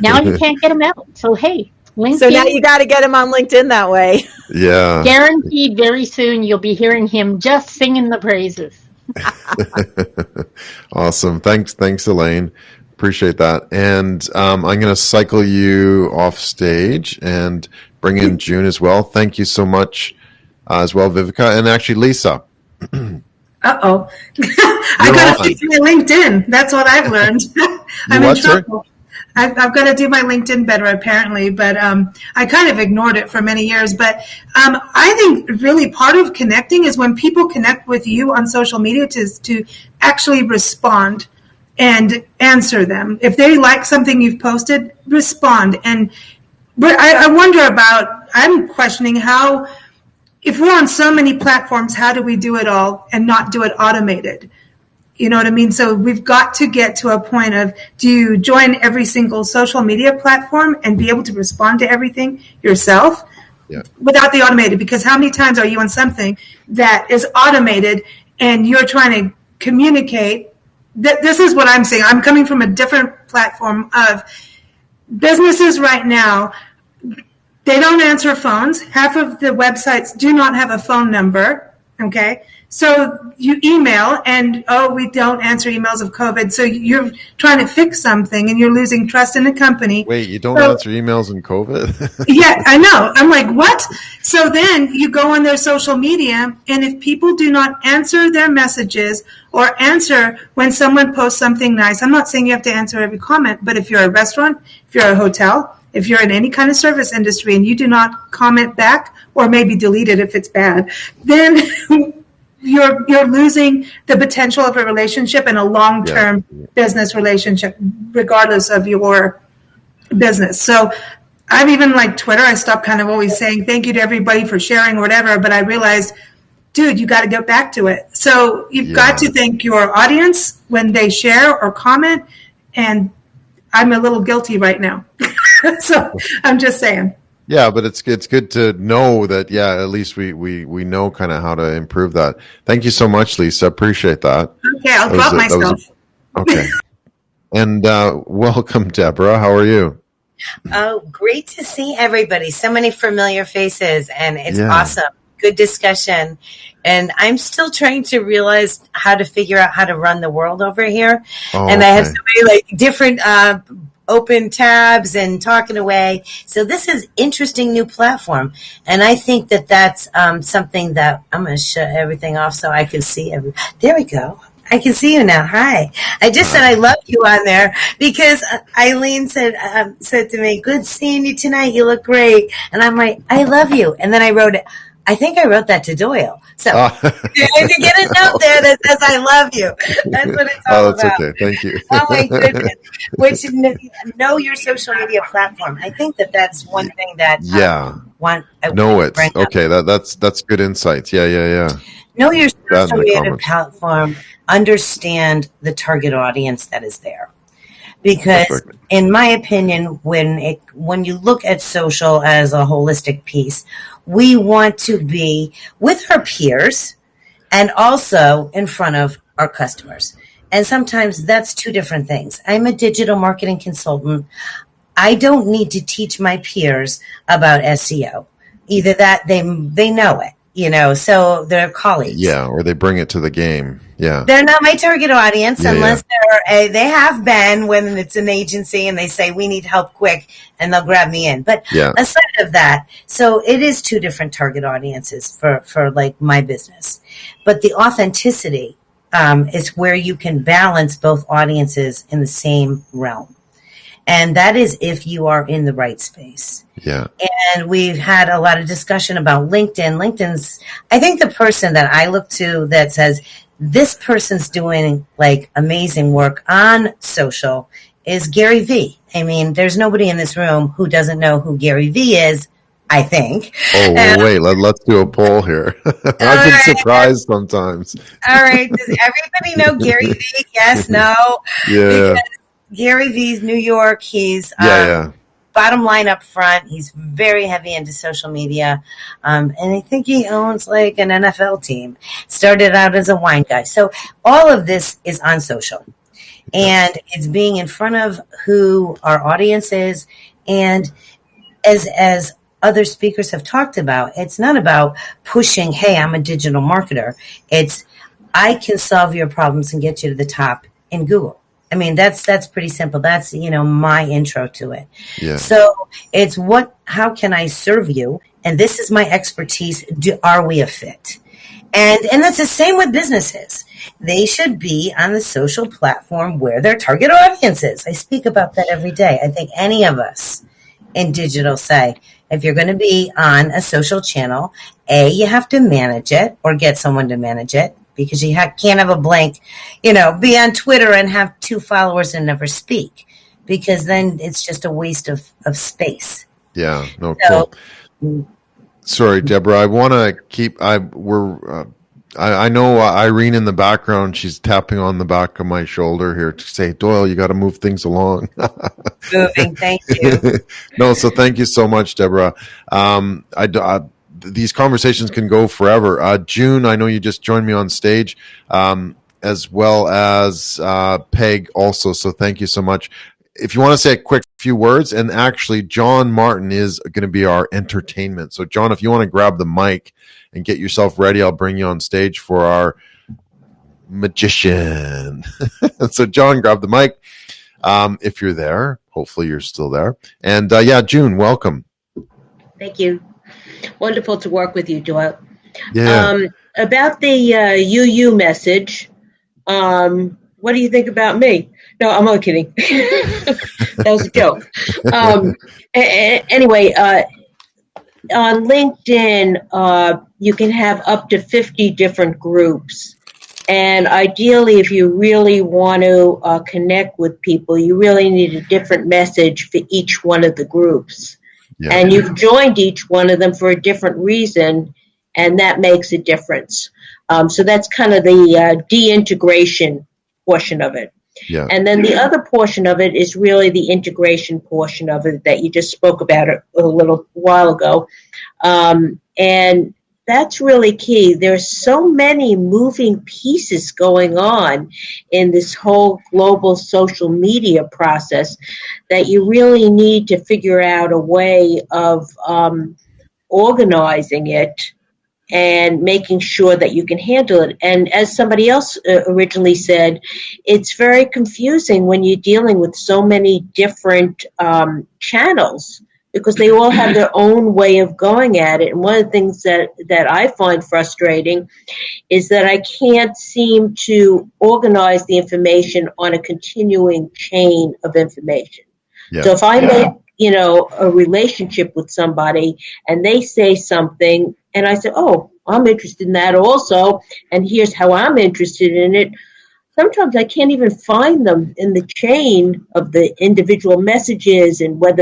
Now you can't get him out. So, hey, LinkedIn. So now you got to get him on LinkedIn that way. Yeah. Guaranteed very soon you'll be hearing him just singing the praises. Awesome. Thanks, Elaine. Appreciate that. And I'm going to cycle you off stage and bring in June as well. Thank you so much as well, Viveka, and actually Lisa. I got to fix my LinkedIn. That's what I've learned. I'm in trouble. I've got to do my LinkedIn better, apparently, but I kind of ignored it for many years. But I think really part of connecting is when people connect with you on social media to actually respond and answer them. If they like something you've posted, respond. And I wonder about, I'm questioning how, if we're on so many platforms, how do we do it all and not do it automated? You know what I mean? So we've got to get to a point of, do you join every single social media platform and be able to respond to everything yourself without the automated? Because how many times are you on something that is automated and you're trying to communicate? This is what I'm saying. I'm coming from a different platform of businesses right now. They don't answer phones. Half of the websites do not have a phone number. Okay. So you email and, we don't answer emails of COVID. So you're trying to fix something and you're losing trust in the company. Wait, you don't answer emails in COVID? Yeah, I know. I'm like, what? So then you go on their social media, and if people do not answer their messages or answer when someone posts something nice, I'm not saying you have to answer every comment, but if you're a restaurant, if you're a hotel, if you're in any kind of service industry and you do not comment back or maybe delete it if it's bad, then you're losing the potential of a relationship and a long-term business relationship, regardless of your business. So I've even, like Twitter, I stopped kind of always saying thank you to everybody for sharing or whatever, but I realized, dude, you got to get back to it. So you've got to thank your audience when they share or comment, and I'm a little guilty right now. So I'm just saying. Yeah, but it's good to know that, at least we know kind of how to improve that. Thank you so much, Lisa. Appreciate that. Okay, I'll drop myself. Okay. And welcome, Deborah. How are you? Oh, great to see everybody. So many familiar faces, and it's awesome. Good discussion. And I'm still trying to realize how to figure out how to run the world over here. And I have so many different open tabs and talking away. So this is interesting new platform. And I think that that's something that I'm going to shut everything off so I can see there we go. I can see you now. Hi. I just said I love you on there because Eileen said to me, good seeing you tonight. You look great. And I'm like, I love you. And then I wrote it. I think I wrote that to Doyle. So if you get a note there that says I love you, that's what it's all about. That's okay. Thank you. Oh my goodness. Which know your social media platform. I think that's one thing that know it. Okay, that's good insights. Yeah. Know your social media platform. Understand the target audience that is there. Because in my opinion, when you look at social as a holistic piece, we want to be with our peers and also in front of our customers. And sometimes that's two different things. I'm a digital marketing consultant. I don't need to teach my peers about SEO. Either that they know it, so they're colleagues. Yeah, or they bring it to the game. Yeah. They're not my target audience unless they have been when it's an agency and they say we need help quick and they'll grab me in. But aside of that, so it is two different target audiences for like my business. But the authenticity is where you can balance both audiences in the same realm. And that is if you are in the right space. Yeah. And we've had a lot of discussion about LinkedIn. LinkedIn's, I think the person that I look to that says, this person's doing amazing work on social is Gary Vee. I mean, there's nobody in this room who doesn't know who Gary Vee is, I think. Oh, wait, let's do a poll here. I've been surprised sometimes. All right. Does everybody know Gary Vee? Yes, no? Yeah. Because Gary Vee's New York. He's bottom line up front. He's very heavy into social media. And I think he owns an NFL team. Started out as a wine guy. So all of this is on social. And it's being in front of who our audience is. And as other speakers have talked about, it's not about pushing, hey, I'm a digital marketer. It's I can solve your problems and get you to the top in Google. I mean, that's pretty simple. That's, my intro to it. Yeah. So it's how can I serve you? And this is my expertise. Are we a fit? And that's the same with businesses. They should be on the social platform where their target audience is. I speak about that every day. I think any of us in digital say, if you're going to be on a social channel, A, you have to manage it or get someone to manage it. because you can't have a blank, be on Twitter and have 2 followers and never speak, because then it's just a waste of space. Yeah, no, So, cool. Sorry, Deborah. I want to keep. I know Irene in the background. She's tapping on the back of my shoulder here to say, Doyle, you got to move things along. moving. Thank you. No, so thank you so much, Deborah. These conversations can go forever. June, I know you just joined me on stage, as well as Peg also. So thank you so much. If you want to say a quick few words, and actually John Martin is going to be our entertainment. So John, if you want to grab the mic and get yourself ready, I'll bring you on stage for our magician. So John, grab the mic. If you're there, hopefully you're still there. And yeah, June, welcome. Thank you. Wonderful to work with you, Doyle. Yeah. About the UU message, what do you think about me? No, I'm only kidding. That was a joke. Anyway, on LinkedIn, you can have up to 50 different groups. And ideally, if you really want to connect with people, you really need a different message for each one of the groups. Yeah. And you've joined each one of them for a different reason, and that makes a difference. So that's kind of the de-integration portion of it. Yeah. And then the other portion of it is really the integration portion of it that you just spoke about a little while ago. And that's really key. There's so many moving pieces going on in this whole global social media process that you really need to figure out a way of organizing it and making sure that you can handle it. And as somebody else originally said, it's very confusing when you're dealing with so many different channels, because they all have their own way of going at it. And one of the things that I find frustrating is that I can't seem to organize the information on a continuing chain of information. Yeah. So if I make, a relationship with somebody and they say something and I say, oh, I'm interested in that also, and here's how I'm interested in it. Sometimes I can't even find them in the chain of the individual messages and where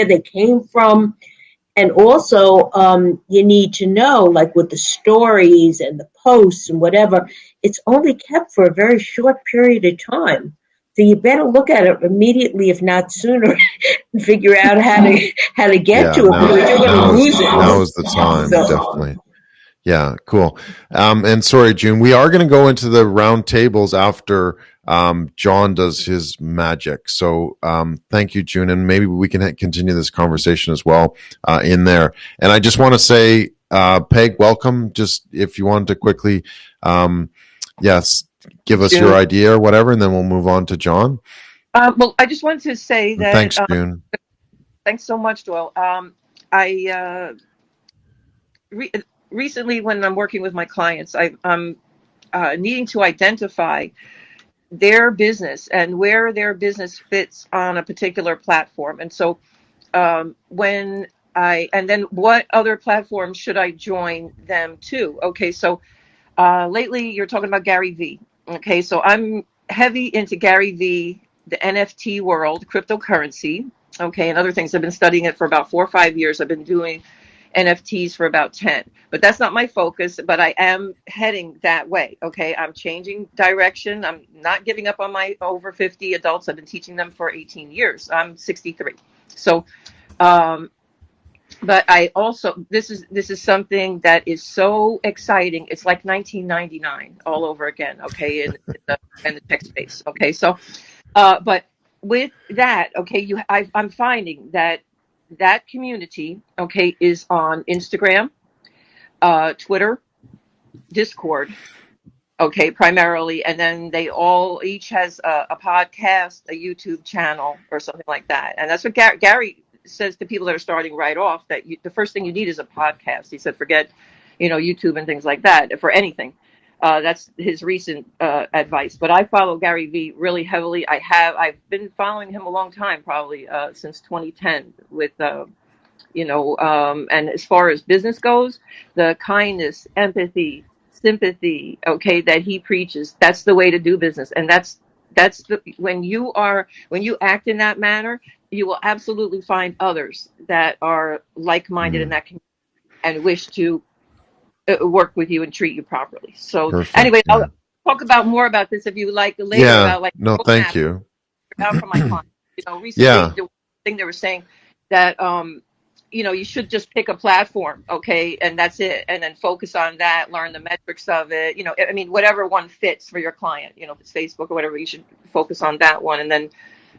they came from. And also, you need to know, like with the stories and the posts and whatever, it's only kept for a very short period of time. So you better look at it immediately, if not sooner, and figure out how to get to it, because you're going to lose it. Now is the time, definitely. Yeah, cool. And sorry, June, we are going to go into the round tables after John does his magic. So thank you, June, and maybe we can continue this conversation as well in there. And I just want to say, Peg, welcome. Just if you wanted to quickly, give us your idea or whatever, and then we'll move on to John. Well, I just wanted to say that. Thanks, June. Thanks so much, Doyle. Recently, when I'm working with my clients, I'm needing to identify their business and where their business fits on a particular platform. And so then what other platforms should I join them to? Okay, so lately you're talking about Gary Vee. Okay, so I'm heavy into Gary Vee, the NFT world, cryptocurrency, okay, and other things. I've been studying it for about 4 or 5 years. I've been doing NFTs for about 10, but that's not my focus, but I am heading that way. Okay. I'm changing direction. I'm not giving up on my over 50 adults. I've been teaching them for 18 years. I'm 63. So, but I also, this is something that is so exciting. It's like 1999 all over again. Okay. In the tech space. Okay. So, but with that, okay, I'm finding that community, okay, is on Instagram, Twitter, Discord, okay, primarily, and then they each has a podcast, a YouTube channel, or something like that. And that's what Gary says to people that are starting right off, that the first thing you need is a podcast. He said, forget, YouTube and things like that for anything. That's his recent advice. But I follow Gary Vee really heavily. I've been following him a long time, probably since 2010 with, and as far as business goes, the kindness, empathy, sympathy, okay, that he preaches. That's the way to do business, and that's when you act in that manner, you will absolutely find others that are like-minded in that community and wish to work with you and treat you properly. So anyway, I'll talk about more about this if you would like later. About like no, thank you. Out from my clients, recently the thing they were saying that you should just pick a platform, okay, and that's it, and then focus on that, learn the metrics of it. I mean, whatever one fits for your client. If it's Facebook or whatever, you should focus on that one, and then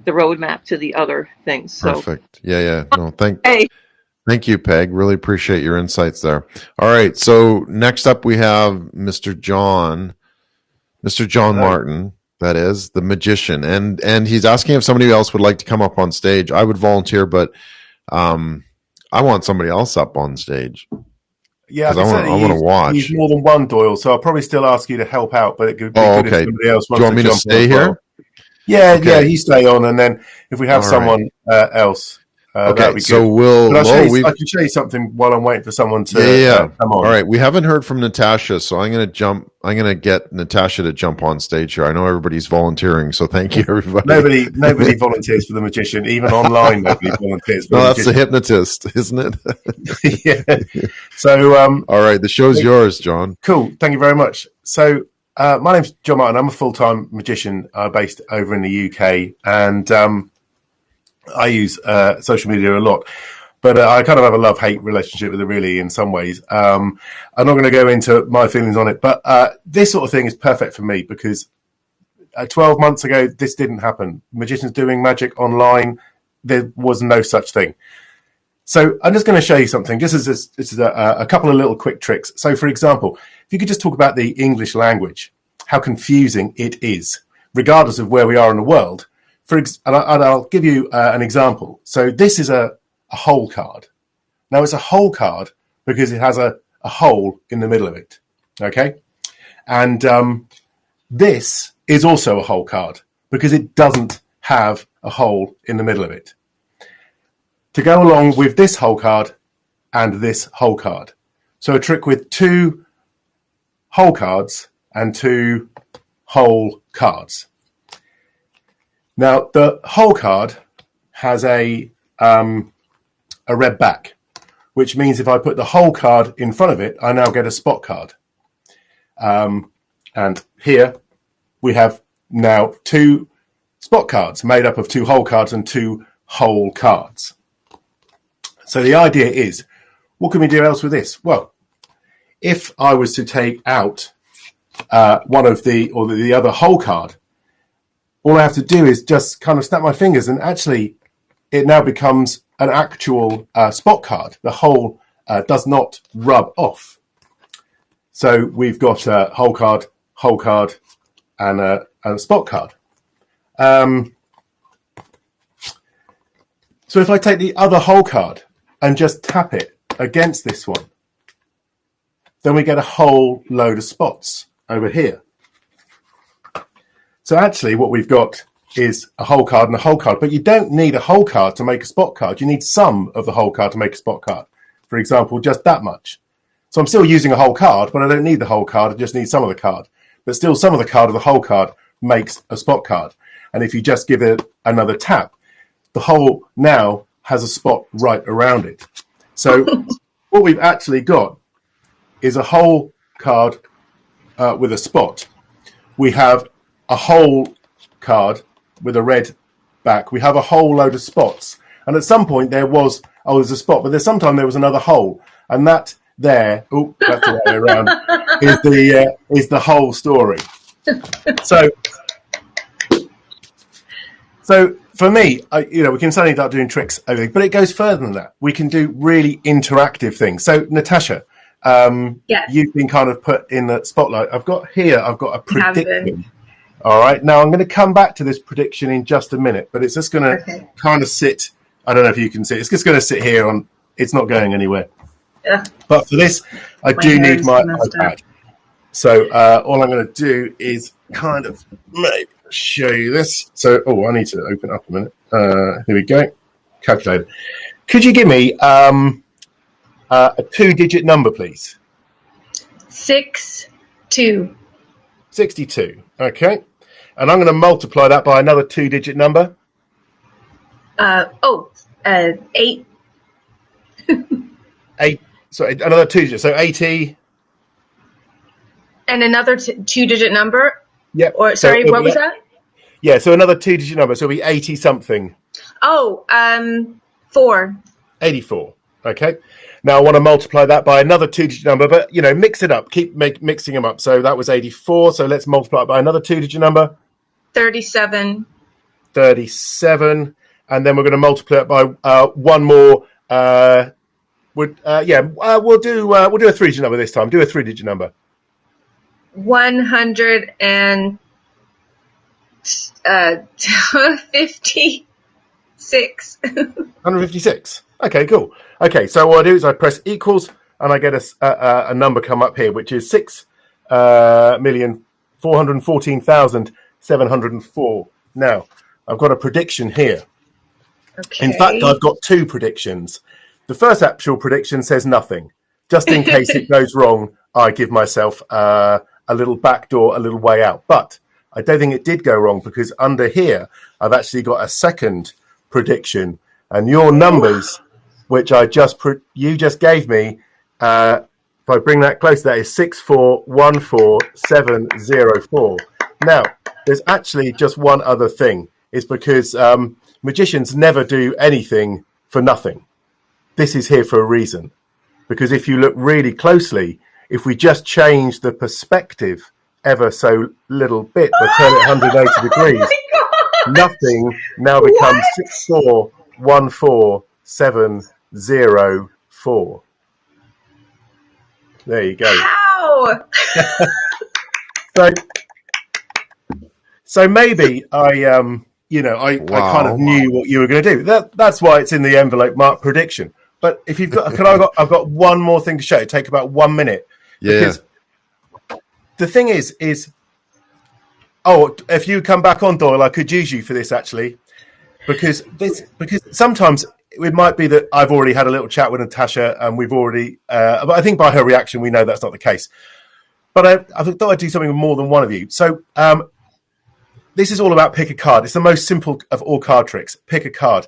the roadmap to the other things. So perfect. Yeah. No, thank you, Peg. Really appreciate your insights there. All right. So next up we have Mr. John Martin, that is the magician. And he's asking if somebody else would like to come up on stage. I would volunteer, but I want somebody else up on stage. Yeah, I want to watch. He's more than one, Doyle, so I'll probably still ask you to help out, but it could be good if somebody else wants to jump on. Do you want me to stay here? Yeah, you stay on, and then if we have someone else, okay. So I can show you something while I'm waiting for someone to come on. All right, we haven't heard from Natasha, so I'm going to get Natasha to jump on stage here. I know everybody's volunteering, so thank you, everybody. Nobody volunteers for the magician, even online. Nobody volunteers. For that's the hypnotist, isn't it? Yeah. So, all right, the show's yours, John. Cool. Thank you very much. So, my name's John Martin. I'm a full-time magician based over in the UK, and I use social media a lot, but I kind of have a love-hate relationship with it, really, in some ways. I'm not going to go into my feelings on it, but this sort of thing is perfect for me because 12 months ago, this didn't happen. Magicians doing magic online, there was no such thing. So I'm just going to show you something. This is a couple of little quick tricks. So, for example, if you could just talk about the English language, how confusing it is, regardless of where we are in the world. And I'll give you an example. So this is a hole card. Now, it's a hole card because it has a hole in the middle of it, okay? And this is also a hole card because it doesn't have a hole in the middle of it. To go along with this hole card and this hole card. So a trick with 2 hole cards and 2 hole cards. Now, the hole card has a red back, which means if I put the hole card in front of it, I now get a spot card. And here we have now 2 spot cards made up of 2 hole cards and 2 hole cards. So the idea is, what can we do else with this? Well, if I was to take out one of the other hole card, all I have to do is just kind of snap my fingers, and actually it now becomes an actual spot card. The hole does not rub off. So we've got a hole card, and a spot card. So if I take the other hole card and just tap it against this one, then we get a whole load of spots over here. So actually what we've got is a hole card and a hole card, but you don't need a hole card to make a spot card. You need some of the hole card to make a spot card. For example, just that much. So I'm still using a whole card, but I don't need the whole card. I just need some of the card. But still some of the card of the whole card makes a spot card. And if you just give it another tap, the hole now has a spot right around it. So what we've actually got is a whole card with a spot. We have a whole card with a red back. We have a whole load of spots. And at some point there was a spot, but sometime there was another hole. And that there, that's the way around, is the whole story. So for me, we can suddenly start doing tricks, everything, but it goes further than that. We can do really interactive things. So Natasha, you've been kind of put in the spotlight. I've got a prediction. All right. Now I'm going to come back to this prediction in just a minute, but it's just going to kind of sit. I don't know if you can see it. It's just going to sit here it's not going anywhere. Yeah. But for this, I do need my iPad. So all I'm going to do is kind of maybe show you this. So, I need to open up a minute. Here we go. Calculator. Could you give me a 2-digit number, please? 6 2. 62. Okay. And I'm going to multiply that by another 2-digit number. 8. 8. Sorry, another 2 digits. So 80. And another 2-digit number? Yep. Or sorry, what was that? Yeah, so another 2-digit number. So it'll be 80 something. 4. 84. Okay. Now I want to multiply that by another 2-digit number, but mix it up. Keep mixing them up. So that was 84. So let's multiply it by another 2-digit number. 37. 37. And then we're going to multiply it by one more. We'll do a 3-digit number this time. Do a 3-digit number. 156. 156. Okay, cool. Okay, so what I do is I press equals, and I get a number come up here, which is 6,414,704. Now, I've got a prediction here. Okay. In fact, I've got 2 predictions. The first actual prediction says nothing. Just in case it goes wrong, I give myself a little back door, a little way out. But I don't think it did go wrong, because under here, I've actually got a second prediction. And your numbers, which you just gave me, if I bring that close, that is 6414704. Now, there's actually just one other thing. It's because magicians never do anything for nothing. This is here for a reason. Because if you look really closely, if we just change the perspective ever so little bit, or turn it 180 degrees, nothing now becomes 6414704. There you go. Ow! So maybe I kind of knew what you were going to do. That's why it's in the envelope mark prediction. But if you've got, I've got one more thing to show. It take about 1 minute. Yeah. Because the thing is, if you come back on, Doyle, I could use you for this actually, because sometimes it might be that I've already had a little chat with Natasha, and we've already. But I think by her reaction, we know that's not the case. But I thought I'd do something with more than one of you. So this is all about pick a card. It's the most simple of all card tricks. Pick a card.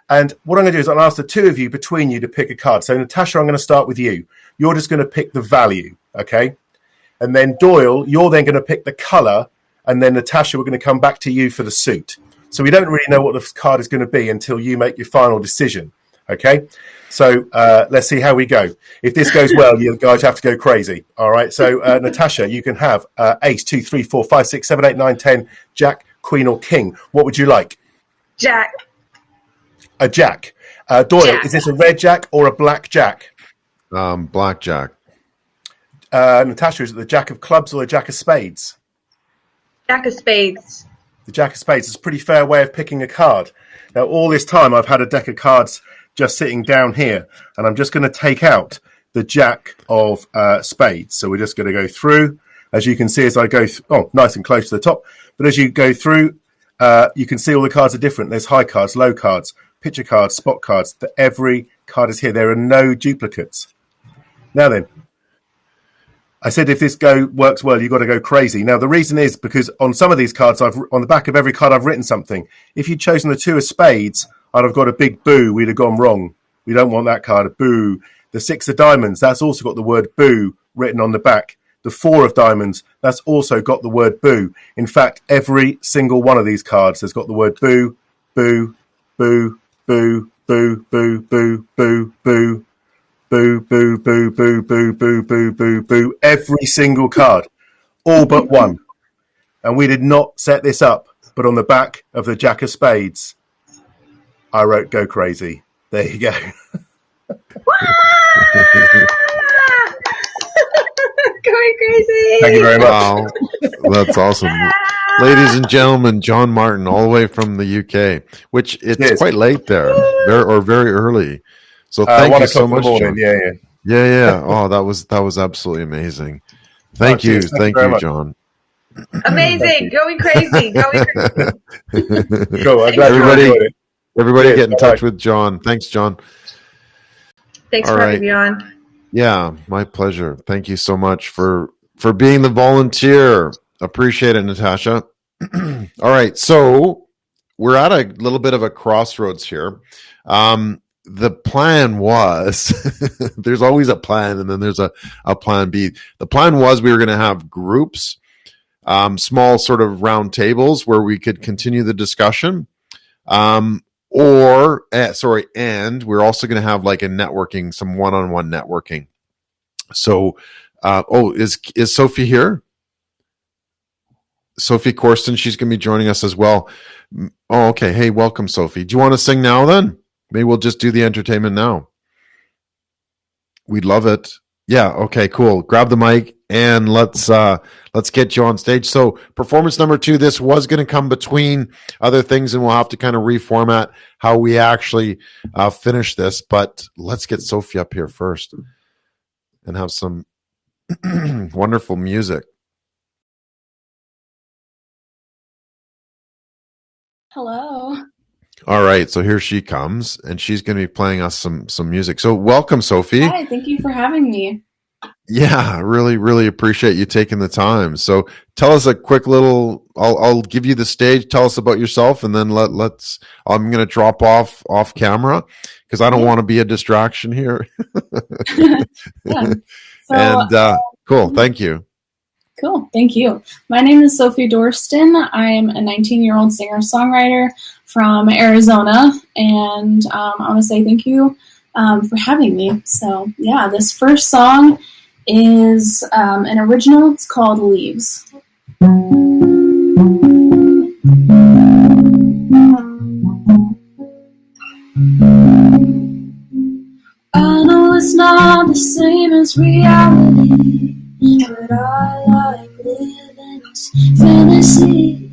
And what I'm going to do is I'll ask the 2 of you between you to pick a card. So Natasha, I'm going to start with you. You're just going to pick the value, okay? And then Doyle, you're then going to pick the colour. And then Natasha, we're going to come back to you for the suit. So we don't really know what the card is going to be until you make your final decision, okay? So let's see how we go. If this goes well, you guys have to go crazy, all right? So Natasha, you can have ace, 2, 3, 4, 5, 6, 7, 8, 9, 10, jack, queen, or king. What would you like? Jack. A jack. Doyle, Jack. Is this a red jack or a black jack? Black jack. Natasha, is it the jack of clubs or the jack of spades? Jack of spades. The jack of spades is a pretty fair way of picking a card. Now, all this time, I've had a deck of cards just sitting down here, and I'm just going to take out the jack of spades. So we're just going to go through. As you can see, as I go, nice and close to the top. But as you go through, you can see all the cards are different. There's high cards, low cards, picture cards, spot cards. Every card is here. There are no duplicates. Now then, I said if this works well, you've got to go crazy. Now, the reason is because on some of these cards, on the back of every card, I've written something. If you'd chosen the 2 of spades, I'd have got a big boo. We'd have gone wrong. We don't want that card, a boo. The 6 of diamonds, that's also got the word boo written on the back. The 4 of diamonds, that's also got the word boo. In fact, every single one of these cards has got the word boo, boo, boo, boo, boo, boo, boo, boo, boo. Boo, boo, boo, boo, boo, boo, boo, boo, boo. Every single card. All but one. And we did not set this up. But on the back of the jack of spades, I wrote go crazy. There you go. Going crazy. Thank you very much. Wow. That's awesome. Ladies and gentlemen, John Martin, all the way from the UK, which it's quite late there, very early. So thank you so much, John. Yeah. Oh, that was absolutely amazing. Thank you, John. Amazing, going crazy. Cool. I'm glad you enjoyed it. Everybody get in touch with John. Thanks, John. Thanks for having me on. Yeah, my pleasure. Thank you so much for for being the volunteer. Appreciate it, Natasha. All right, so we're at a little bit of a crossroads here. The plan was there's always a plan, and then there's a plan B. The plan was we were going to have groups, small sort of round tables where we could continue the discussion. And we're also going to have like a networking, some one-on-one networking. So, is Sophie here? Sophie Corsten, she's going to be joining us as well. Oh, okay. Hey, welcome, Sophie. Do you want to sing now then? Maybe we'll just do the entertainment now. We'd love it. Yeah. Okay, cool. Grab the mic and let's get you on stage. So performance number 2, this was going to come between other things, and we'll have to kind of reformat how we actually finish this. But let's get Sophie up here first and have some wonderful music. Hello. All right, so here she comes, and she's going to be playing us some music. So welcome, Sophie. Hi, thank you for having me. Yeah, really, really appreciate you taking the time. So tell us a quick little. I'll give you the stage. Tell us about yourself, and then let's. I'm going to drop off camera because I don't want to be a distraction here. Yeah. So, and cool, thank you. Cool, thank you. My name is Sophie Dorston. I'm a 19-year-old singer-songwriter from Arizona, and I want to say thank you for having me. So yeah, this first song is an original. It's called Leaves. I know it's not the same as reality, but I like living this fantasy.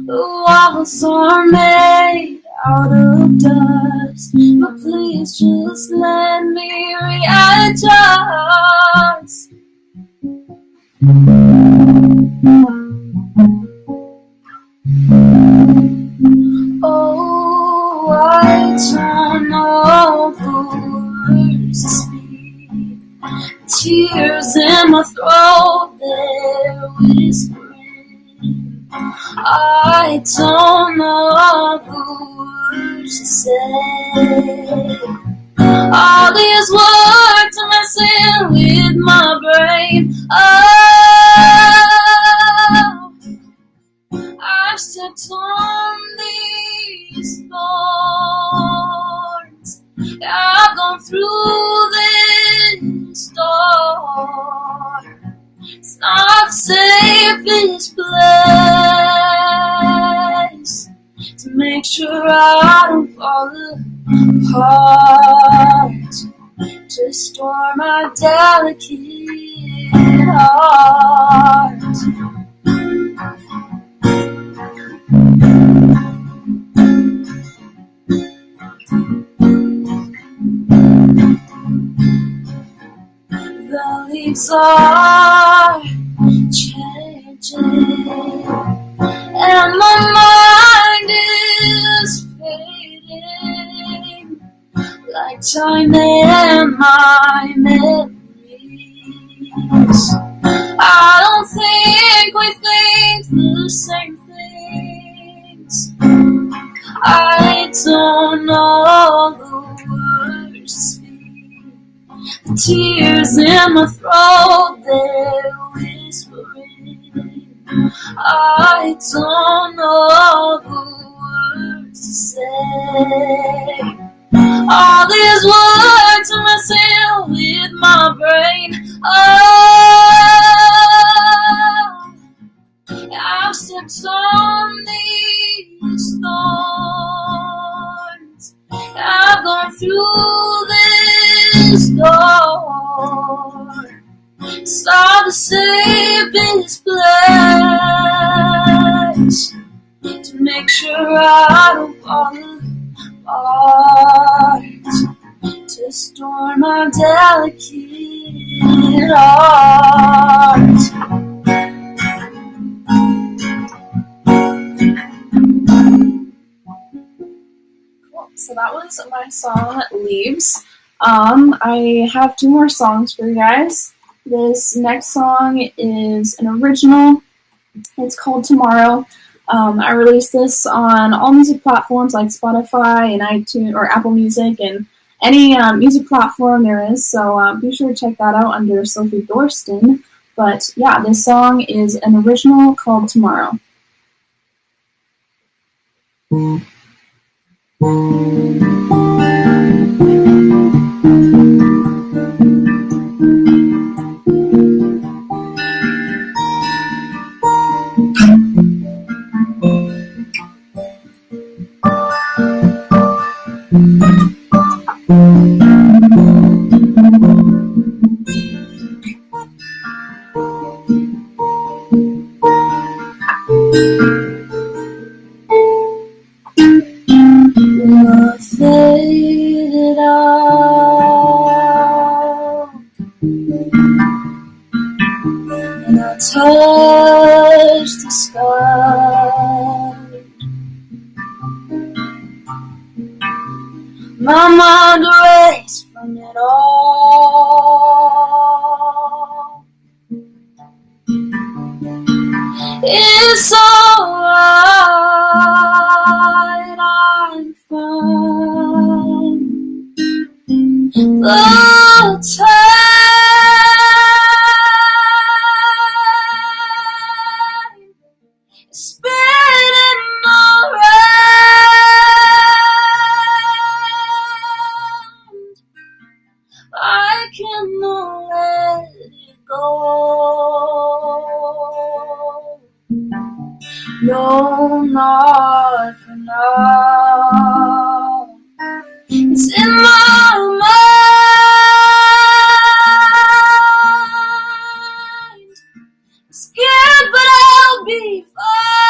The walls are made out of dust, but please just let me readjust. Oh, I don't know the words to speak. Tears in my throat, they're whispering. I don't know the words to say. All these words are messing with my brain. Oh, I've stepped on these thorns. I've gone through this door. It's not the safest place to make sure I don't fall apart. To store my delicate heart. The leaves are changing, and my mind is fading, like time and my memories. I don't think we think the same things. I don't know the words to speak. The tears in my throat, they're whispering. I don't know the words to say. All these words are messing with my brain. Oh, I've stepped on these thorns. I've gone through this door. It's not the safest place to make sure I don't fall apart. To store my delicate heart. so that was my song Leaves. I have 2 more songs for you guys. This next song is an original. It's called Tomorrow. I released this on all music platforms like Spotify and iTunes or Apple Music and any music platform there is. So be sure to check that out under Sophie Dorston. But yeah, this song is an original called Tomorrow. Faded out, and I touched the sky. My mind erased from it all. It's alright, I'm fine. The time is spinning around. I cannot let it go. No, not for now. It's in my mind. I'm scared, but I'll be fine.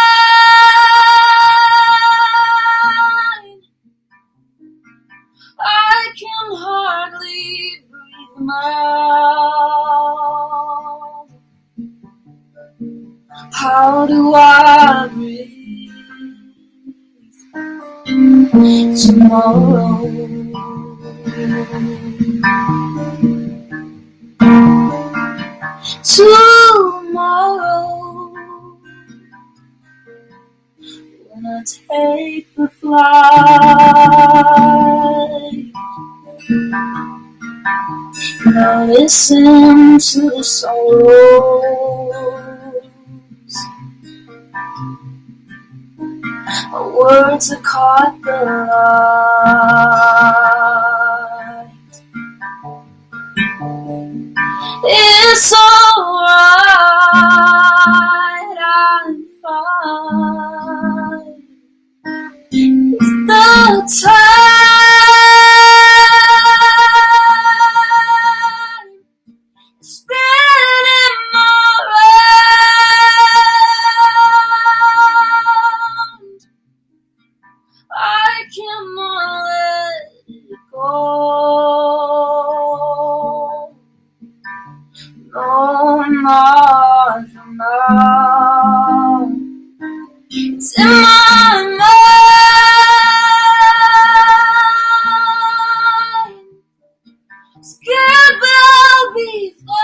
I can hardly breathe now. How do I breathe tomorrow? Tomorrow, when I take the flight, now listen to the sorrows. My words have caught the light. It's alright, I'm fine. It's the time spinning around. I cannot let it go. No, not for now. It's in my mind. Scared, but I'll be fine.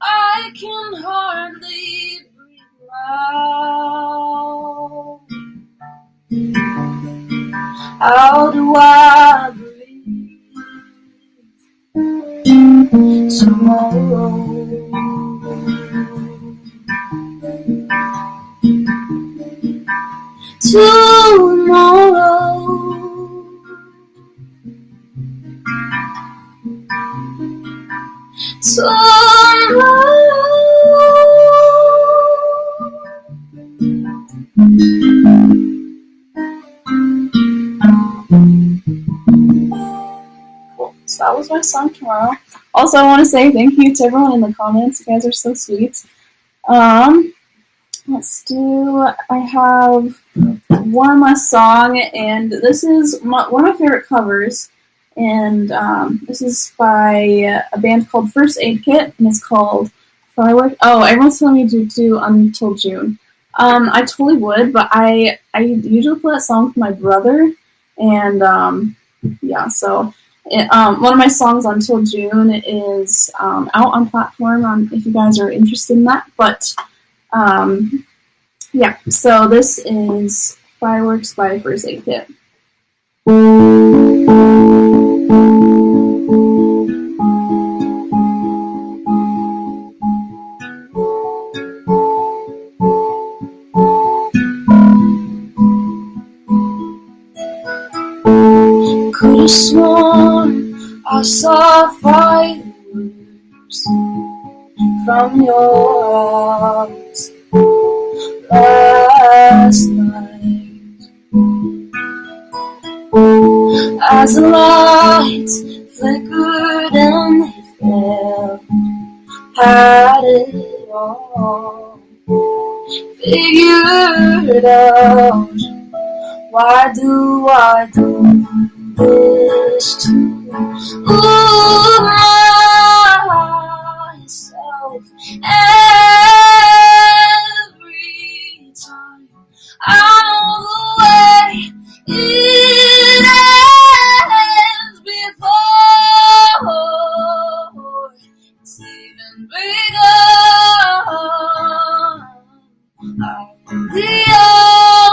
I can hardly breathe now. How do I breathe tomorrow? Tomorrow, Cool. So that was my song Tomorrow. Also, I want to say thank you to everyone in the comments. You guys are so sweet. Let's do, I have one last song, and this is one of my favorite covers, and this is by a band called First Aid Kit, and it's called Firework. Oh, everyone's telling me to do Until June. I totally would, but I usually play that song for my brother, and yeah, so one of my songs Until June is out on platform if you guys are interested in that. But yeah, so this is Fireworks by First Aid Kit. Could've sworn I saw fireworks from your eyes last night, as the lights flickered and they fell, had it all figured out. Why do I do this to myself every time? I know the way it ends before it's even begun. I'm the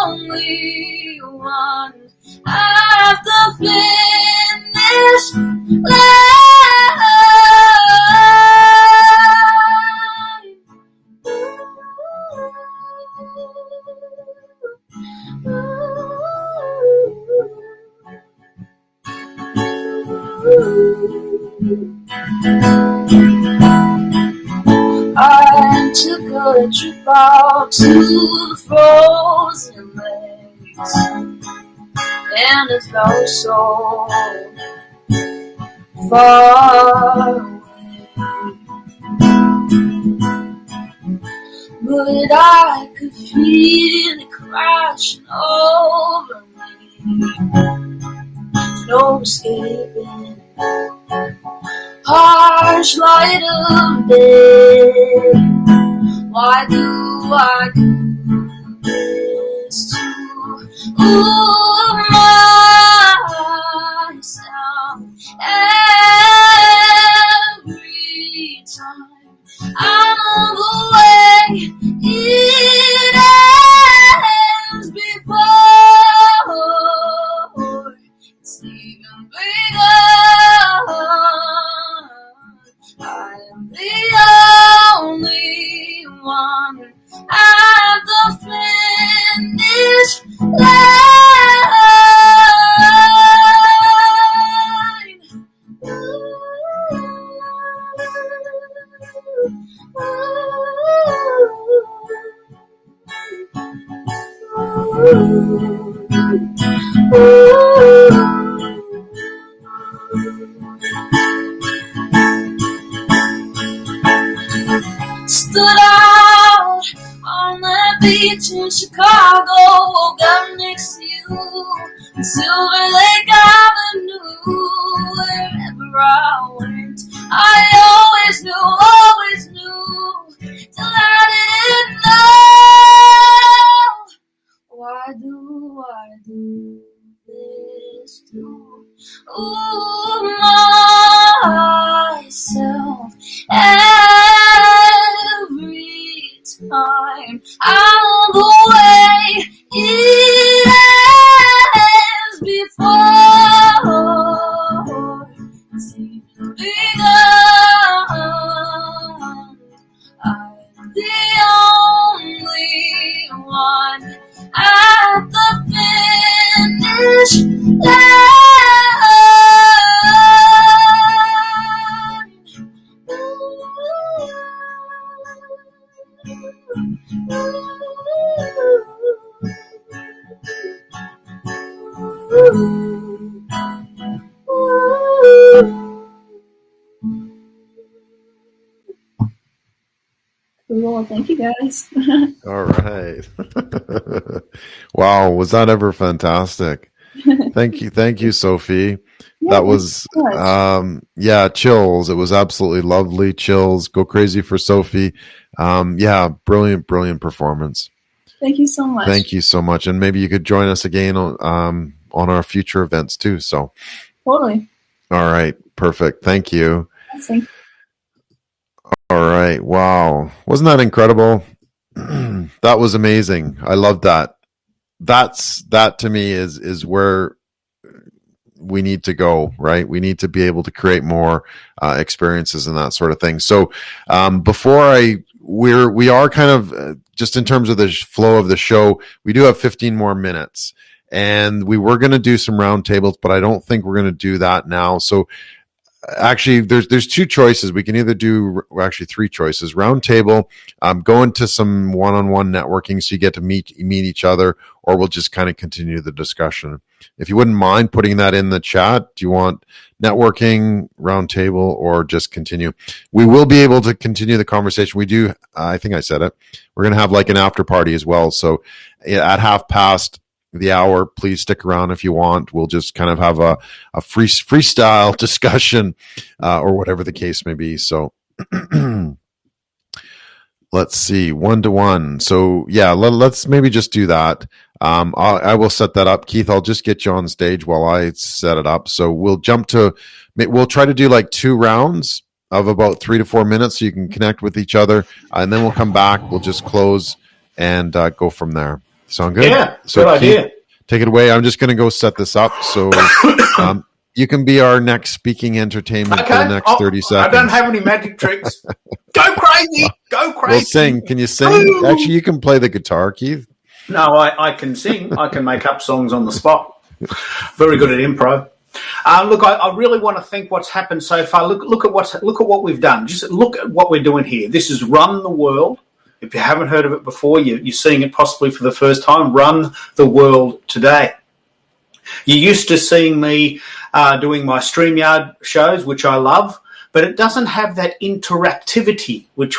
only one at the finish I took a trip out to the frozen lakes, and it felt so far away, but I could feel it crashing over me, no escaping harsh light of day. Why do I do this to myself every time? I know the way it ends before it's even begun. I am the only one at the finish line. Stood out on the beach in Chicago, got next to you in Silver Lake Avenue. Wherever I went, I always knew, till I didn't know. Why do I do this to myself every time? I know the way it ends before it's even begun. I'm the only one at the finish line. Cool. Thank you, guys. All right. Wow, was that ever fantastic? Thank you, Sophie. Yeah, That was yeah, chills. It was absolutely lovely. Chills. Go crazy for Sophie. Yeah, brilliant performance. Thank you so much. Thank you so much. And maybe you could join us again on our future events too. So, Totally. all right. Perfect. Thank you. Thank you. All right. Wow. Wasn't that incredible? That was amazing. I love that. That to me is where we need to go, right? We need to be able to create more experiences and that sort of thing. So before we are kind of just in terms of the flow of the show, we do have 15 more minutes, and we were going to do some roundtables, but I don't think we're going to do that now. So actually, there's two choices. We can either do, well, actually three choices: roundtable, go into some one-on-one networking so you get to meet each other, or we'll just kind of continue the discussion. If you wouldn't mind putting that in the chat, do you want networking, roundtable, or just continue? We will be able to continue the conversation. We do, I think I said it, we're going to have like an after party as well. So at 1:30 the hour, please stick around if you want. We'll just kind of have a freestyle discussion or whatever the case may be. So let's see, 1-to-1. So yeah, let's maybe just do that. I will set that up. Keith, I'll just get you on stage while I set it up. So we'll try to do like 2 rounds of about 3 to 4 minutes so you can connect with each other. And then we'll come back. We'll just close and go from there. Sound good? Yeah, so good Keith, idea. take it away. I'm just going to go set this up. So you can be our next speaking entertainment for the next 30 seconds. I don't have any magic tricks. Go crazy. Go crazy. We'll sing. Can you sing? Actually, you can play the guitar, Keith. No, I can sing. I can make up songs on the spot. Very good at improv. Look, I really want to think what's happened so far. Look at what we've done. Just look at what we're doing here. This is Run the World. If you haven't heard of it before, you're seeing it possibly for the first time. Run the World today. You're used to seeing me doing my StreamYard shows, which I love, but it doesn't have that interactivity, which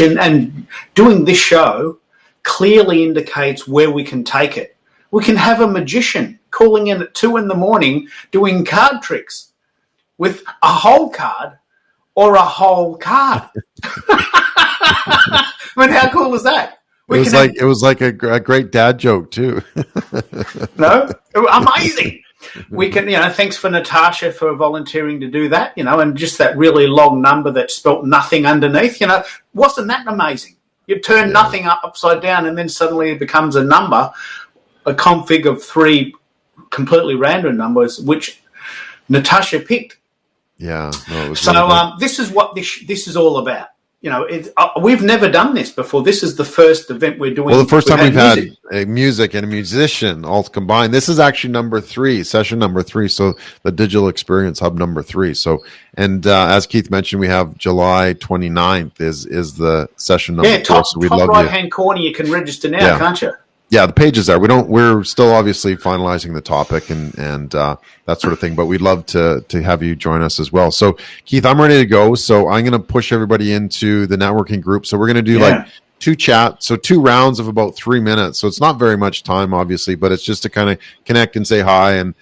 and doing this show clearly indicates where we can take it. We can have a magician calling in at 2 a.m. doing card tricks with a whole card or a whole card. I mean, how cool is that? It was like a great dad joke too. No, amazing. We can, thanks for Natasha for volunteering to do that, and just that really long number that spelt nothing underneath, wasn't that amazing? You turn nothing upside down and then suddenly it becomes a number, a config of 3 completely random numbers, which Natasha picked. Yeah. No, it was so really this is what this is all about. We've never done this before. This is the first event we're doing. Well, the first time we've had a music and a musician all combined. This is actually session number 3. So the Digital Experience Hub number 3. So, and as Keith mentioned, we have July 29th is the session number 4. Top, so we'd top love right-hand corner, you can register now, can't you? Yeah, the page is there. We're still obviously finalizing the topic and that sort of thing, but we'd love to have you join us as well. So Keith, I'm ready to go. So I'm going to push everybody into the networking group. So we're going to do like 2 chats. So 2 rounds of about 3 minutes. So it's not very much time, obviously, but it's just to kind of connect and say hi and,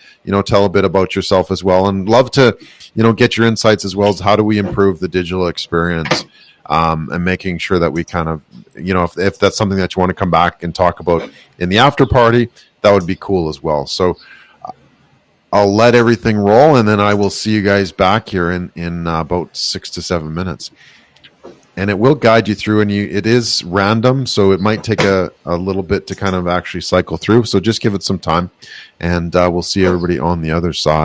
tell a bit about yourself as well. And love to, get your insights as well as how do we improve the digital experience. And making sure that we kind of, if that's something that you want to come back and talk about in the after party, that would be cool as well. So I'll let everything roll, and then I will see you guys back here in about 6 to 7 minutes. And it will guide you through, and it is random, so it might take a little bit to kind of actually cycle through. So just give it some time, and we'll see everybody on the other side.